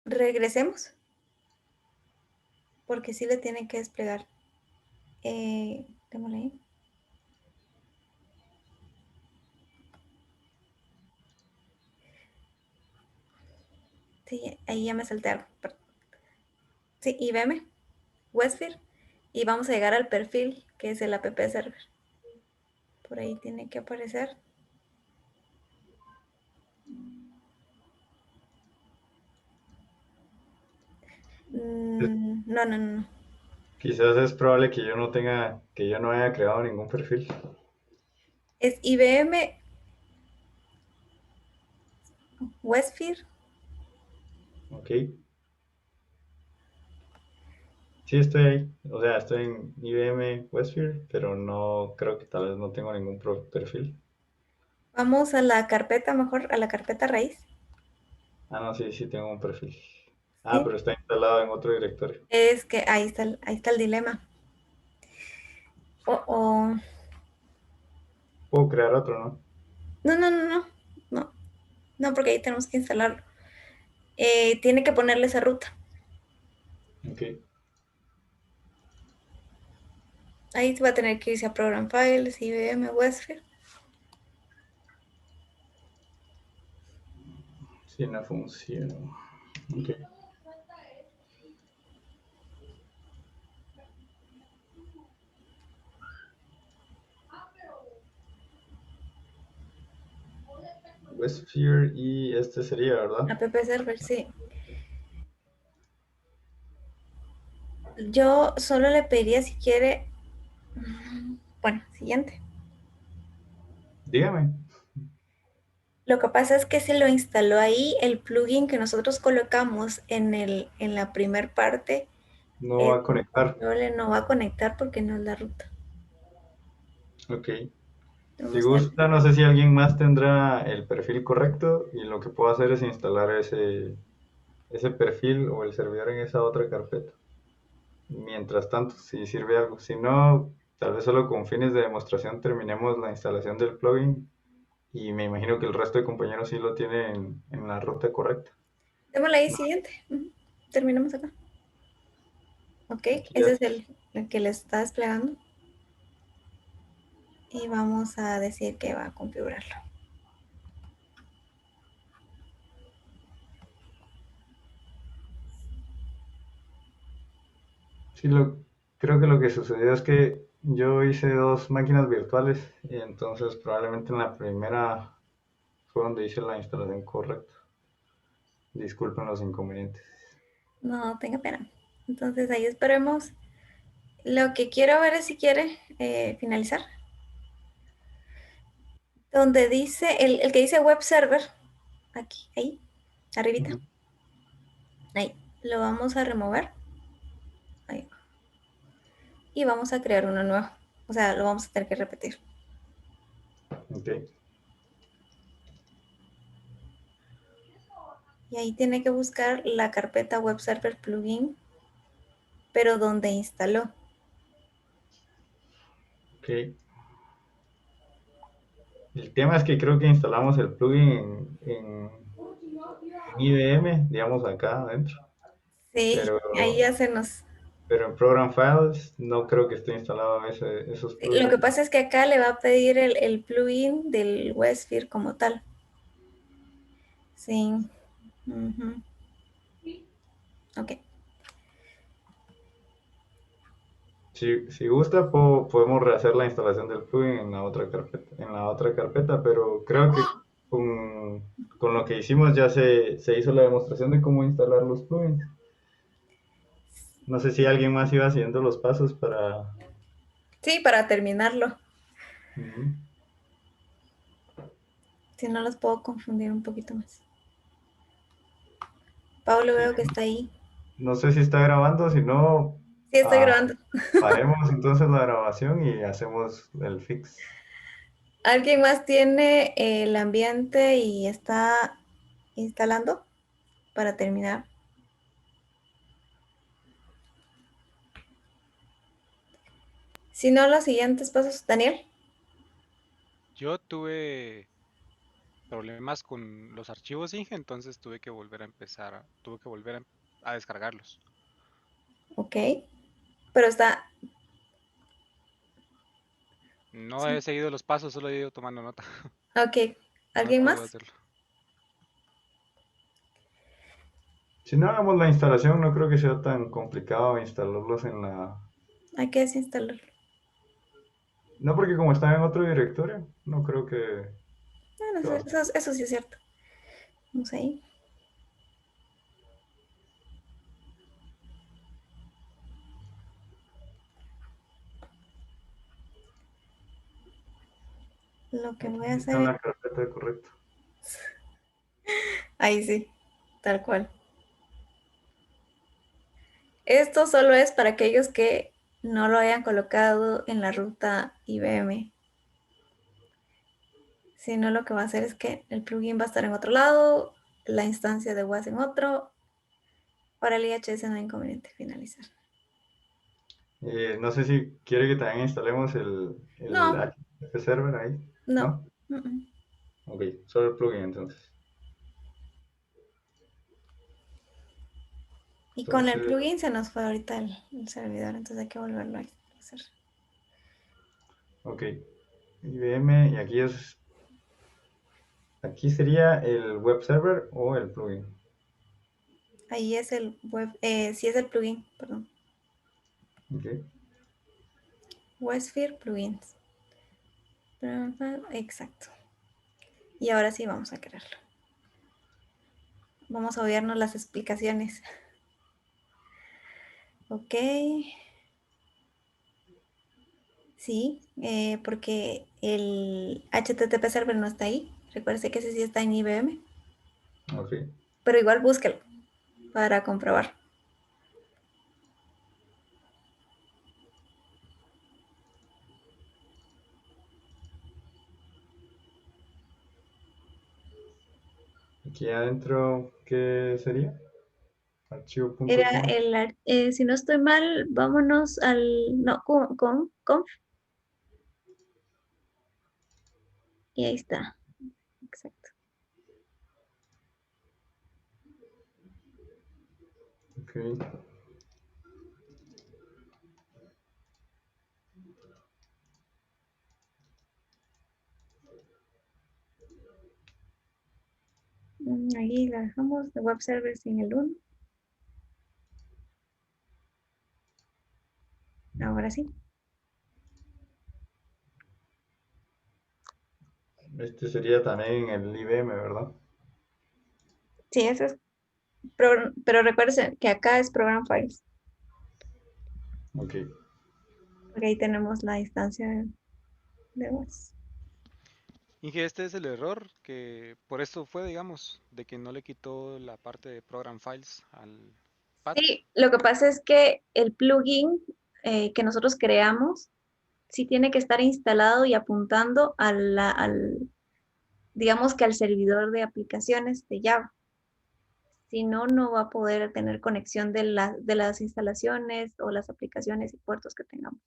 Regresemos. Porque sí le tienen que desplegar. Démosle ahí. Sí, ahí ya me salté algo. Perdón. Sí, IBM, Westfield. Y vamos a llegar al perfil, que es el app server. Por ahí tiene que aparecer. No. Quizás es probable que yo no haya creado ningún perfil. Es IBM Westfield. Ok. Sí, estoy ahí. O sea, estoy en IBM Westfield, pero no creo que tal vez no tengo ningún perfil. Vamos a la carpeta, mejor a la carpeta raíz. Ah, no, sí tengo un perfil. Ah, ¿sí? pero está instalado en otro directorio. Es que ahí está el dilema. O Puedo crear otro, ¿no? no, no, no, no, no, no, porque ahí tenemos que instalarlo. Tiene que ponerle esa ruta. Ok. Ahí va a tener que irse a Program Files, IBM, Westfield. Sí, no funciona. Ok. Westsphere y este sería, ¿verdad? App Server, sí. Yo solo le pediría si quiere. Bueno, siguiente. Dígame. Lo que pasa es que se lo instaló ahí el plugin que nosotros colocamos en la primer parte. No va a conectar. No va a conectar porque no es la ruta. Ok. Si Vamos a ver. gusta, no sé si alguien más tendrá el perfil correcto y lo que puedo hacer es instalar ese perfil o el servidor en esa otra carpeta. Mientras tanto, si sirve algo. Si no, tal vez solo con fines de demostración terminemos la instalación del plugin y me imagino que el resto de compañeros sí lo tienen en la ruta correcta. Démosle ahí siguiente. Terminamos acá. Ok, Aquí ese ya. es el que le está desplegando. Y vamos a decir que va a configurarlo. Sí, creo que lo que sucedió es que yo hice dos máquinas virtuales y entonces probablemente en la primera fue donde hice la instalación correcta. Disculpen los inconvenientes. No tenga pena. Entonces ahí esperemos. Lo que quiero ver es si quiere finalizar. Donde dice, el que dice web server, aquí, ahí, arribita, Ujú. ahí, lo vamos a remover. Ahí. Y vamos a crear uno nuevo. O sea, lo vamos a tener que repetir. Ok, Y ahí tiene que buscar la carpeta web server plugin, pero donde instaló. ok. El tema es que creo que instalamos el plugin en IBM, digamos acá adentro, Sí, pero, ahí ya se nos... pero en Program Files no creo que esté instalado esos Lo que plugins. pasa es que acá le va a pedir el plugin del Westfield como tal. Sí. Ujú. Ok. Si gusta, podemos rehacer la instalación del plugin en la otra carpeta, pero creo que con lo que hicimos ya se hizo la demostración de cómo instalar los plugins. No sé si alguien más iba haciendo los pasos para... Sí, para terminarlo. Ujú. Si no los puedo confundir un poquito más. Pablo Sí, veo que está ahí. no sé si está grabando, si no, Sí, estoy ah, grabando. paremos entonces la grabación y hacemos el fix. ¿Alguien más tiene el ambiente y está instalando para terminar? Si no, los siguientes pasos, Daniel. Yo tuve problemas con los archivos Inge, entonces tuve que volver a empezar, tuve que volver a descargarlos. Ok. Pero está... No he seguido los pasos, solo he ido tomando nota. Ok. No he ¿Alguien podido más? hacerlo. Si no hagamos la instalación, no creo que sea tan complicado instalarlos en la... Hay que desinstalarlo. No, porque como están en otro directorio, no creo que... Bueno, que va- eso sí es cierto. Vamos ahí. Lo que voy a Está en hacer... la carpeta correcta. Ahí sí, tal cual. Esto solo es para aquellos que no lo hayan colocado en la ruta IBM. Si no, lo que va a hacer es que el plugin va a estar en otro lado, la instancia de WAS en otro, Para el IHS no hay inconveniente finalizar. No sé si quiere que también instalemos el No, HTTP server ahí, no. ¿no? Mm, mm. Ok, solo el plugin entonces. Y con el Entonces, plugin se nos fue ahorita el servidor, entonces hay que volverlo a hacer. ok, IBM y aquí sería el web server o el plugin. Ahí es el web, sí es el plugin, perdón. Ok, WebSphere plugins. Exacto. Y ahora sí vamos a crearlo. Vamos a obviarnos las explicaciones. Ok. Sí, porque el HTTP server no está ahí. Recuerde que ese sí está en IBM. ok. Pero igual búsquelo para comprobar. Aquí adentro, ¿qué sería? Era Archivo.conf. si no estoy mal, vámonos al, no, conf, y ahí está, exacto. Ok, Ahí la dejamos de web server sin el 1. Ahora sí. este sería también el IBM, ¿verdad? Sí, eso es, pero recuerden que acá es Program Files, Ok, porque ahí tenemos la instancia de web. Inge, este es el error que por eso fue, digamos, de que no le quitó la parte de Program Files al pad. Sí, lo que pasa es que el plugin que nosotros creamos sí tiene que estar instalado y apuntando digamos que al servidor de aplicaciones de Java. Si no, no va a poder tener conexión de las instalaciones o las aplicaciones y puertos que tengamos.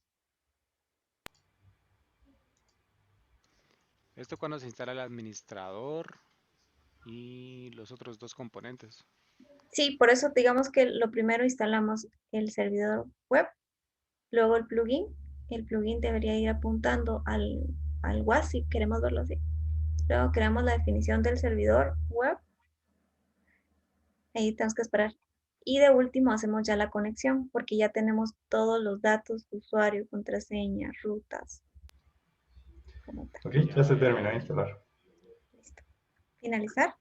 Esto cuando se instala el administrador y los otros dos componentes. Sí, por eso digamos que lo primero instalamos el servidor web, luego el plugin. El plugin debería ir apuntando al WAS si queremos verlo así. Luego creamos la definición del servidor web. Ahí tenemos que esperar. Y de último hacemos ya la conexión porque ya tenemos todos los datos, usuario, contraseña, rutas, como tal. ok, ya se terminó de instalar. Listo. Finalizar.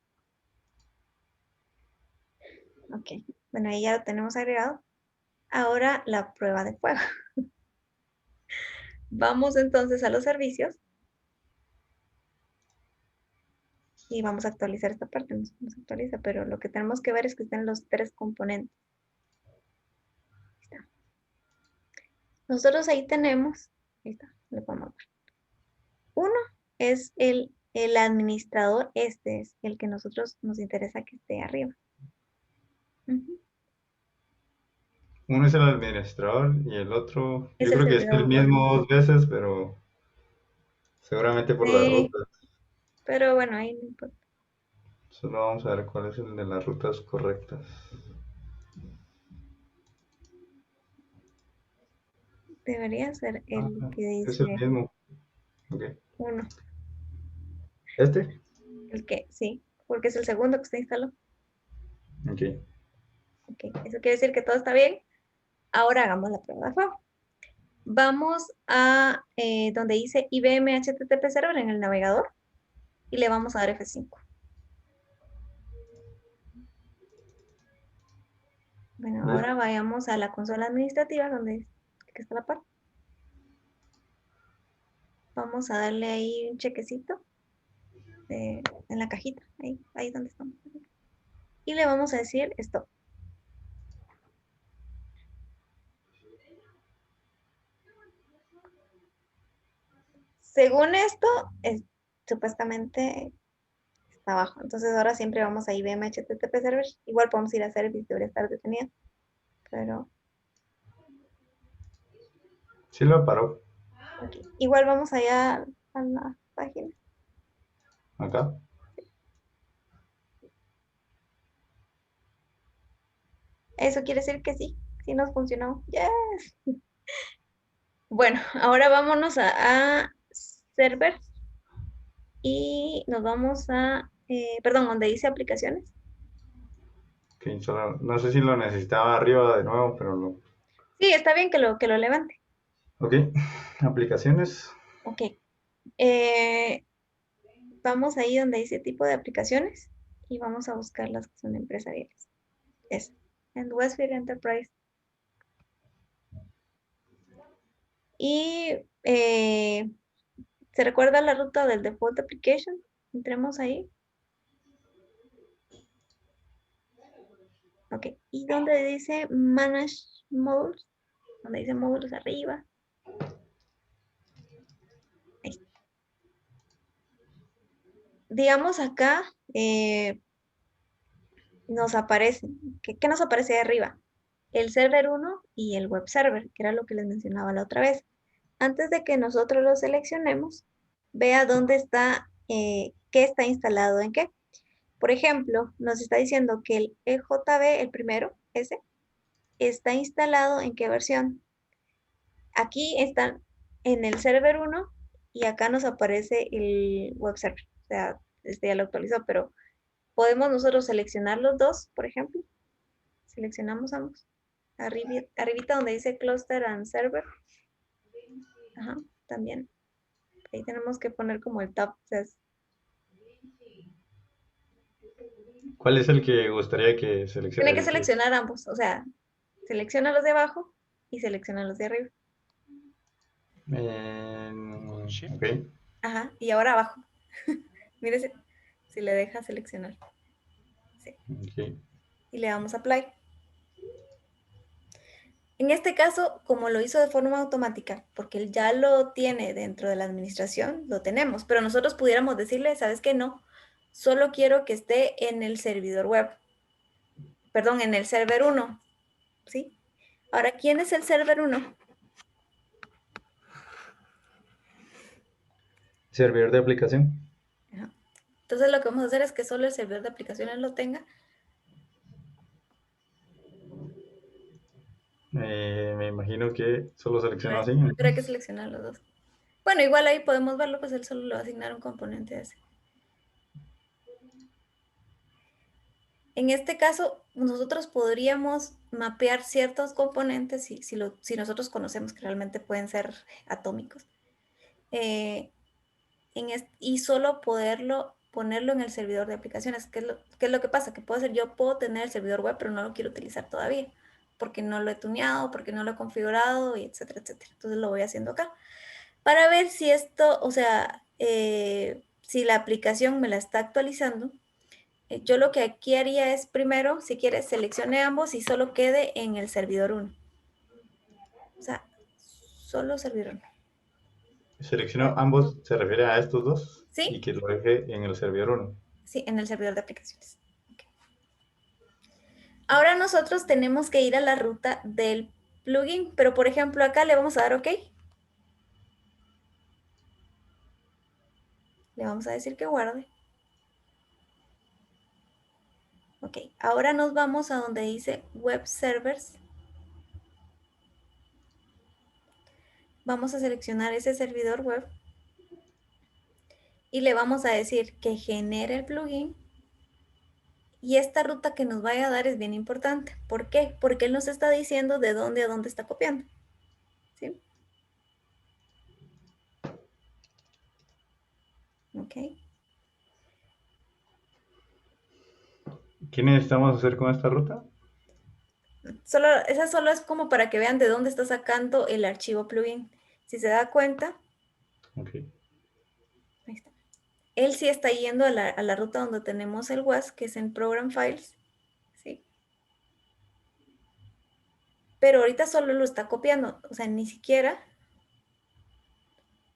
Ok. Bueno, ahí ya lo tenemos agregado. Ahora la prueba de fuego. Vamos entonces a los servicios y vamos a actualizar esta parte. No se actualiza, pero lo que tenemos que ver es que estén los tres componentes. Ahí está. Nosotros ahí tenemos, ahí está, lo podemos ver. Uno es el administrador, este es el que nosotros nos interesa que esté arriba. Ujú. Uno es el administrador y el otro, Es yo el creo que es el servidor web. mismo dos veces, pero seguramente por la Sí, ruta. pero bueno, ahí no importa. Solo vamos a ver cuál es el de las rutas correctas. Debería ser Ah, el que es el dice mismo. Ok. uno. ¿Este? El que, sí, porque es el segundo que usted instaló. Ok. Ok, eso quiere decir que todo está bien. Ahora hagamos la prueba de fuego. Vamos a donde dice IBM HTTP Server en el navegador y le vamos a dar F5. Bueno, Listo. ahora vayamos a la consola administrativa donde está la parte. Vamos a darle ahí un chequecito en la cajita, ahí donde estamos. Y le vamos a decir stop. Según esto, supuestamente hasta abajo. Entonces ahora siempre vamos a IBM HTTP server. Igual podemos ir a service, debería estar detenido. Pero Sí lo paró. ok. Igual vamos allá a la página. Acá. Eso quiere decir que sí nos funcionó. Yes. Bueno, ahora vámonos a server y nos vamos a, perdón, donde dice aplicaciones. Ok, no sé si lo necesitaba arriba de nuevo, pero no. Sí, está bien que lo levante. Ok, aplicaciones. Ok. Vamos ahí donde dice tipo de aplicaciones y vamos a buscar las que son empresariales. Es en Westfield Enterprise. Y ¿se recuerda la ruta del default application? Entremos ahí. Ok. Y donde dice Manage Modules, donde dice módulos arriba. Ahí. Digamos acá, nos aparece, ¿qué nos aparece de arriba? El server 1 y el web server, que era lo que les mencionaba la otra vez. Antes de que nosotros lo seleccionemos, vea dónde está, qué está instalado en qué. Por ejemplo, nos está diciendo que el EJB, el primero, ese, está instalado en qué versión. Aquí están en el server 1 y acá nos aparece el web server. O sea, este ya lo actualizó, pero podemos nosotros seleccionar los dos, por ejemplo. Seleccionamos ambos. Arribita donde dice Cluster and Server. Ajá, también. Ahí tenemos que poner como el tab. O sea, ¿Cuál es el que gustaría que seleccione? tiene que seleccionar ambos. O sea, selecciona los de abajo y selecciona los de arriba. Con Shift. Ok. Ajá, y ahora abajo. Mire si le deja seleccionar. Sí. Ok. Y le damos Apply. En este caso, como lo hizo de forma automática, porque él ya lo tiene dentro de la administración, lo tenemos, pero nosotros pudiéramos decirle, ¿sabes qué? No, solo quiero que esté en el servidor web, perdón, en el server 1, ¿sí? Ahora, ¿quién es el server 1? Servidor de aplicación. Ajá. Entonces lo que vamos a hacer es que solo el servidor de aplicaciones lo tenga. Me imagino que solo selecciono así. Pero hay que seleccionar los dos. Bueno, igual ahí podemos verlo, pues él solo le va a asignar un componente a ese. En este caso, nosotros podríamos mapear ciertos componentes si nosotros conocemos que realmente pueden ser atómicos. Y solo ponerlo en el servidor de aplicaciones. ¿Qué es lo que pasa? Que yo puedo tener el servidor web, pero no lo quiero utilizar todavía, porque no lo he tuneado, porque no lo he configurado, y etcétera, etcétera. Entonces lo voy haciendo acá. Para ver si esto, o sea, si la aplicación me la está actualizando, yo lo que aquí haría es primero, si quieres, seleccione ambos y solo quede en el servidor 1. O sea, solo servidor 1. Selecciono ambos, se refiere a estos dos. ¿Sí? Y que lo deje en el servidor 1. Sí, en el servidor de aplicaciones. Okay. Ahora nosotros tenemos que ir a la ruta del plugin, pero por ejemplo acá le vamos a dar OK. Le vamos a decir que guarde. Ok, ahora nos vamos a donde dice Web Servers. Vamos a seleccionar ese servidor web y le vamos a decir que genere el plugin. Y esta ruta que nos vaya a dar es bien importante. ¿Por qué? Porque él nos está diciendo de dónde a dónde está copiando. ¿Sí? Ok. ¿Qué necesitamos hacer con esta ruta? Esa solo es como para que vean de dónde está sacando el archivo plugin. Si se da cuenta, Okay. ahí está. Él sí está yendo a la ruta donde tenemos el WAS, que es en Program Files. ¿Sí? Pero ahorita solo lo está copiando. O sea, ni siquiera.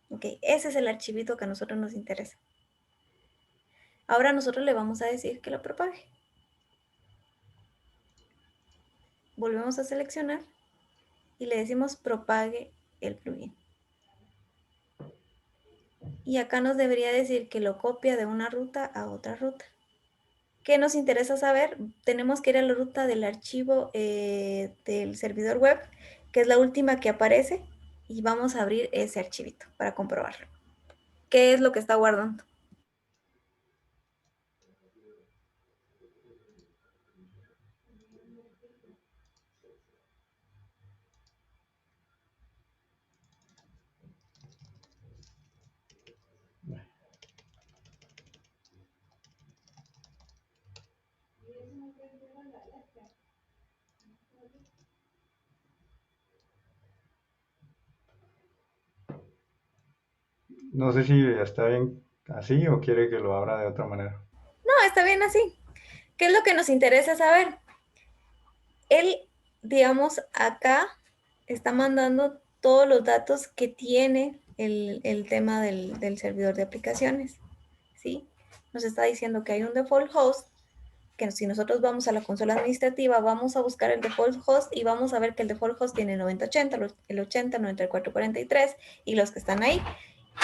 Ok, ese es el archivito que a nosotros nos interesa. Ahora nosotros le vamos a decir que lo propague. Volvemos a seleccionar y le decimos propague el plugin. Y acá nos debería decir que lo copia de una ruta a otra ruta. ¿Qué nos interesa saber? Tenemos que ir a la ruta del archivo del servidor web, que es la última que aparece, y vamos a abrir ese archivito para comprobarlo. ¿Qué es lo que está guardando? No sé si está bien así o quiere que lo abra de otra manera. No, está bien así. ¿Qué es lo que nos interesa saber? Él, digamos, acá está mandando todos los datos que tiene el tema del servidor de aplicaciones, ¿sí? Nos está diciendo que hay un default host, que si nosotros vamos a la consola administrativa, vamos a buscar el default host y vamos a ver que el default host tiene 9080, el 80, 9443 y los que están ahí.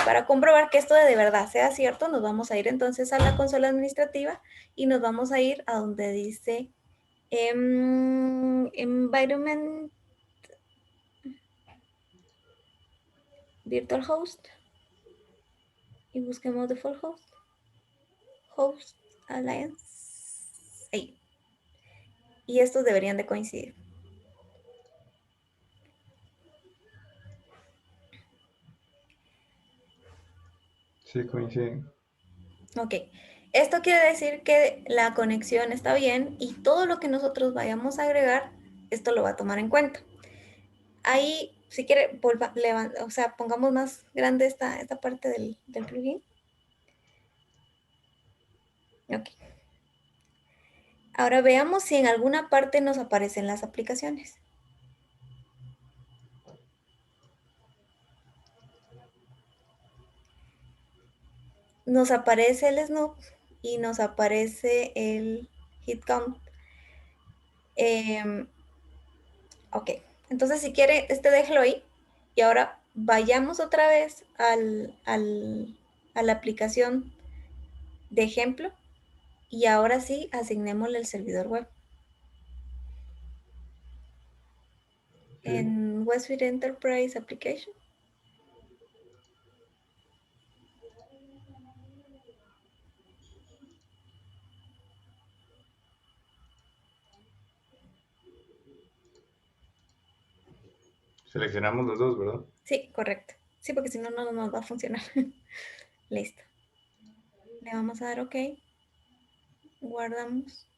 Para comprobar que esto de verdad sea cierto, nos vamos a ir entonces a la consola administrativa y nos vamos a ir a donde dice environment virtual host y busquemos default host alliance ahí, y estos deberían de coincidir. Sí, coinciden. Ok, esto quiere decir que la conexión está bien y todo lo que nosotros vayamos a agregar, esto lo va a tomar en cuenta. Ahí, si quiere, o sea, pongamos más grande esta parte del plugin. Ok. Ahora veamos si en alguna parte nos aparecen las aplicaciones. Nos aparece el Snoop y nos aparece el hit count. Ok, entonces si quiere, déjelo ahí. Y ahora vayamos otra vez a la aplicación de ejemplo y ahora sí asignémosle el servidor web. En Westfield Enterprise Application. Seleccionamos los dos, ¿verdad? Sí, correcto. Sí, porque si no, no nos va a funcionar. Listo. Le vamos a dar OK. Guardamos.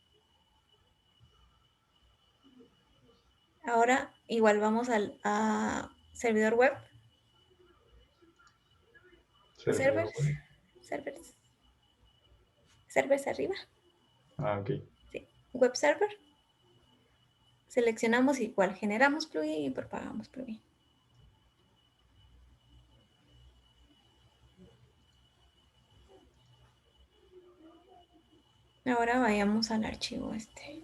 Ahora igual vamos a servidor web. Servidor Servers. web. Servers arriba. Ah, ok. Sí. Web server. Seleccionamos igual, generamos plugin y propagamos plugin. Ahora vayamos al archivo este.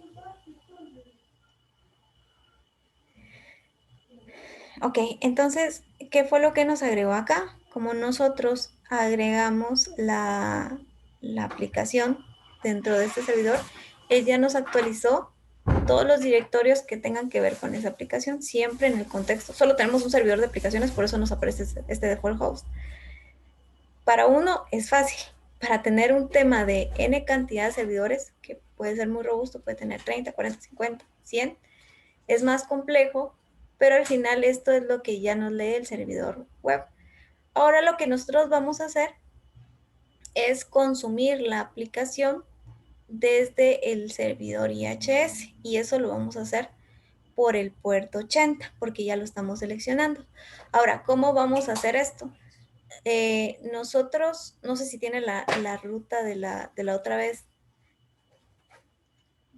Ok, entonces, ¿qué fue lo que nos agregó acá? Como nosotros agregamos la aplicación dentro de este servidor, él ya nos actualizó todos los directorios que tengan que ver con esa aplicación, siempre en el contexto. Solo tenemos un servidor de aplicaciones, por eso nos aparece este default host. Para uno es fácil. Para tener un tema de N cantidad de servidores, que puede ser muy robusto, puede tener 30, 40, 50, 100, es más complejo, pero al final esto es lo que ya nos lee el servidor web. Ahora lo que nosotros vamos a hacer es consumir la aplicación desde el servidor IHS y eso lo vamos a hacer por el puerto 80 porque ya lo estamos seleccionando. Ahora, ¿cómo vamos a hacer esto? Nosotros, no sé si tiene la ruta de la otra vez,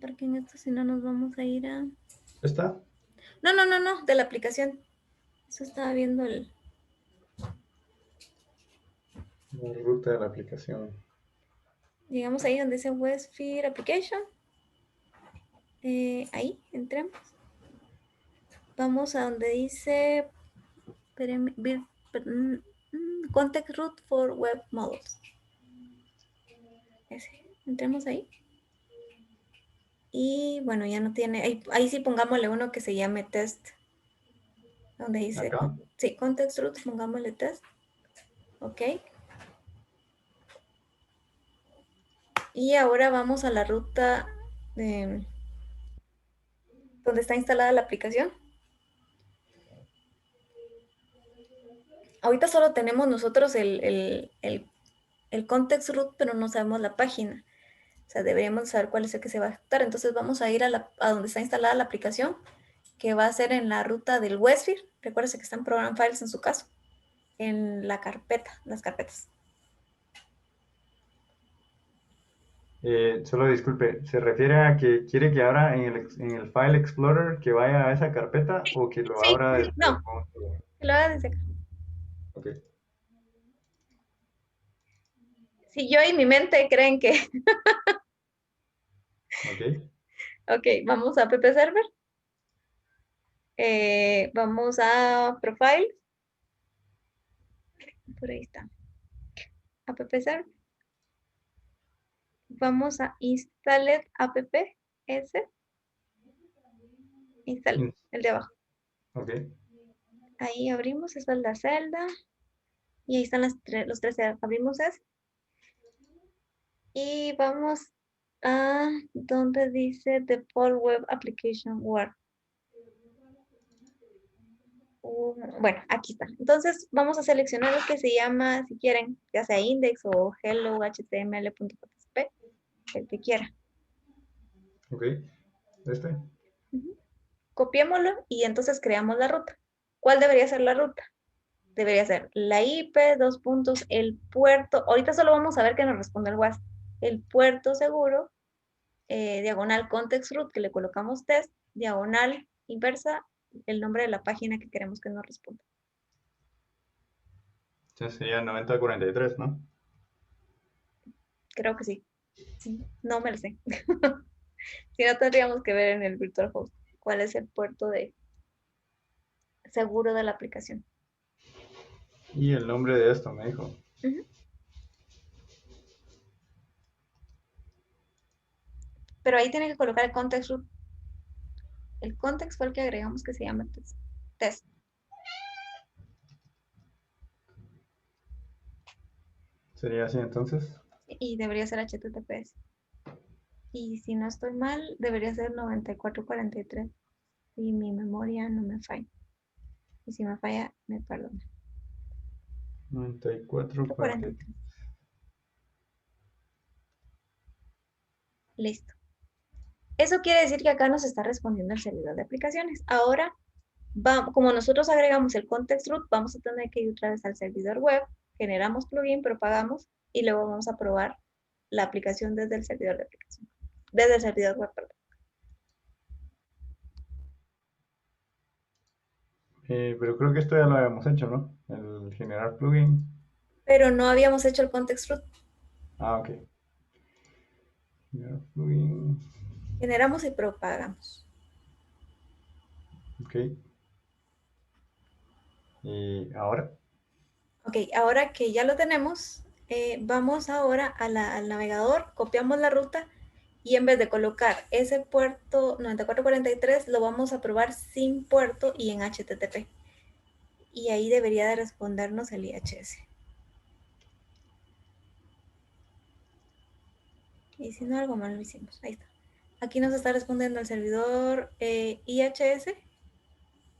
porque en esto si no nos vamos a ir a... ¿Está? No, de la aplicación. Eso estaba viendo el... La ruta de la aplicación. Llegamos ahí donde dice WebSphere Application. Ahí, entremos. Vamos a donde dice Context Root for Web Models. Ese. Entremos ahí. Y bueno, ya no tiene. Ahí sí pongámosle uno que se llame test. Donde dice. ¿Acá? Sí, Context Root, pongámosle test. Ok. Y ahora vamos a la ruta donde está instalada la aplicación. Ahorita solo tenemos nosotros el context root, pero no sabemos la página. O sea, deberíamos saber cuál es el que se va a ejecutar. Entonces vamos a ir a donde está instalada la aplicación, que va a ser en la ruta del WebSphere. Recuérdese que está en Program Files en su caso, en la carpeta, las carpetas. Solo disculpe, ¿se refiere a que quiere que abra en el File Explorer que vaya a esa carpeta o que lo Sí, abra sí, desde no, que lo haga desde acá. Ok, Si yo y mi mente creen que... ok. Ok, vamos a app server. Vamos a profile. Por ahí está. App server. Vamos a installer app s. Install, el de abajo. Ok. Ahí abrimos, esta es la celda. Y ahí están los tres. Abrimos ese. Y vamos a donde dice Default Web Application Word. Bueno, aquí está. Entonces vamos a seleccionar el que se llama, si quieren, ya sea index o hello html.php, el que quiera. Ok. Este. Copiémoslo y entonces creamos la ruta. ¿Cuál debería ser la ruta? Debería ser la IP, dos puntos, el puerto. Ahorita solo vamos a ver que nos responde el WhatsApp. El puerto seguro, diagonal context root, que le colocamos test, diagonal inversa, el nombre de la página que queremos que nos responda. Entonces sería 9043, ¿no? Creo que sí. No me lo sé. Si no, tendríamos que ver en el virtual host cuál es el puerto de seguro de la aplicación. Y el nombre de esto me dijo. Pero ahí tiene que colocar el context root. El context fue el que agregamos que se llama test. Sería así entonces. Y debería ser HTTPS. Y si no estoy mal, debería ser 9443. Si mi memoria no me falla. Y si me falla, me perdona. 9443. Listo. Eso quiere decir que acá nos está respondiendo el servidor de aplicaciones. Ahora, como nosotros agregamos el context root, vamos a tener que ir otra vez al servidor web, generamos plugin, propagamos y luego vamos a probar la aplicación desde el servidor de aplicación. Desde el servidor web, perdón. Pero creo que esto ya lo habíamos hecho, ¿no? El generar plugin. Pero no habíamos hecho el context root. Ah, ok. Generar plugin. Generamos y propagamos. Ok. ¿Y ahora? Ok, ahora que ya lo tenemos, vamos ahora al navegador, copiamos la ruta y en vez de colocar ese puerto 9443, lo vamos a probar sin puerto y en HTTP. Y ahí debería de respondernos el IHS. Y si no, algo mal lo hicimos. Ahí está. Aquí nos está respondiendo el servidor IHS,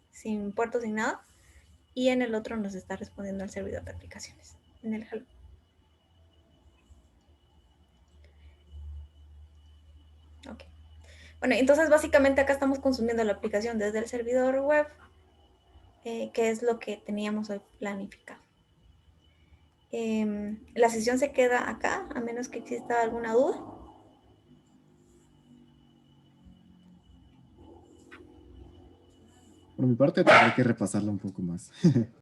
sin puerto, sin nada. Y en el otro nos está respondiendo el servidor de aplicaciones, en el hello. Ok. Bueno, entonces básicamente acá estamos consumiendo la aplicación desde el servidor web, que es lo que teníamos hoy planificado. La sesión se queda acá, a menos que exista alguna duda. Por mi parte, tendré que repasarla un poco más.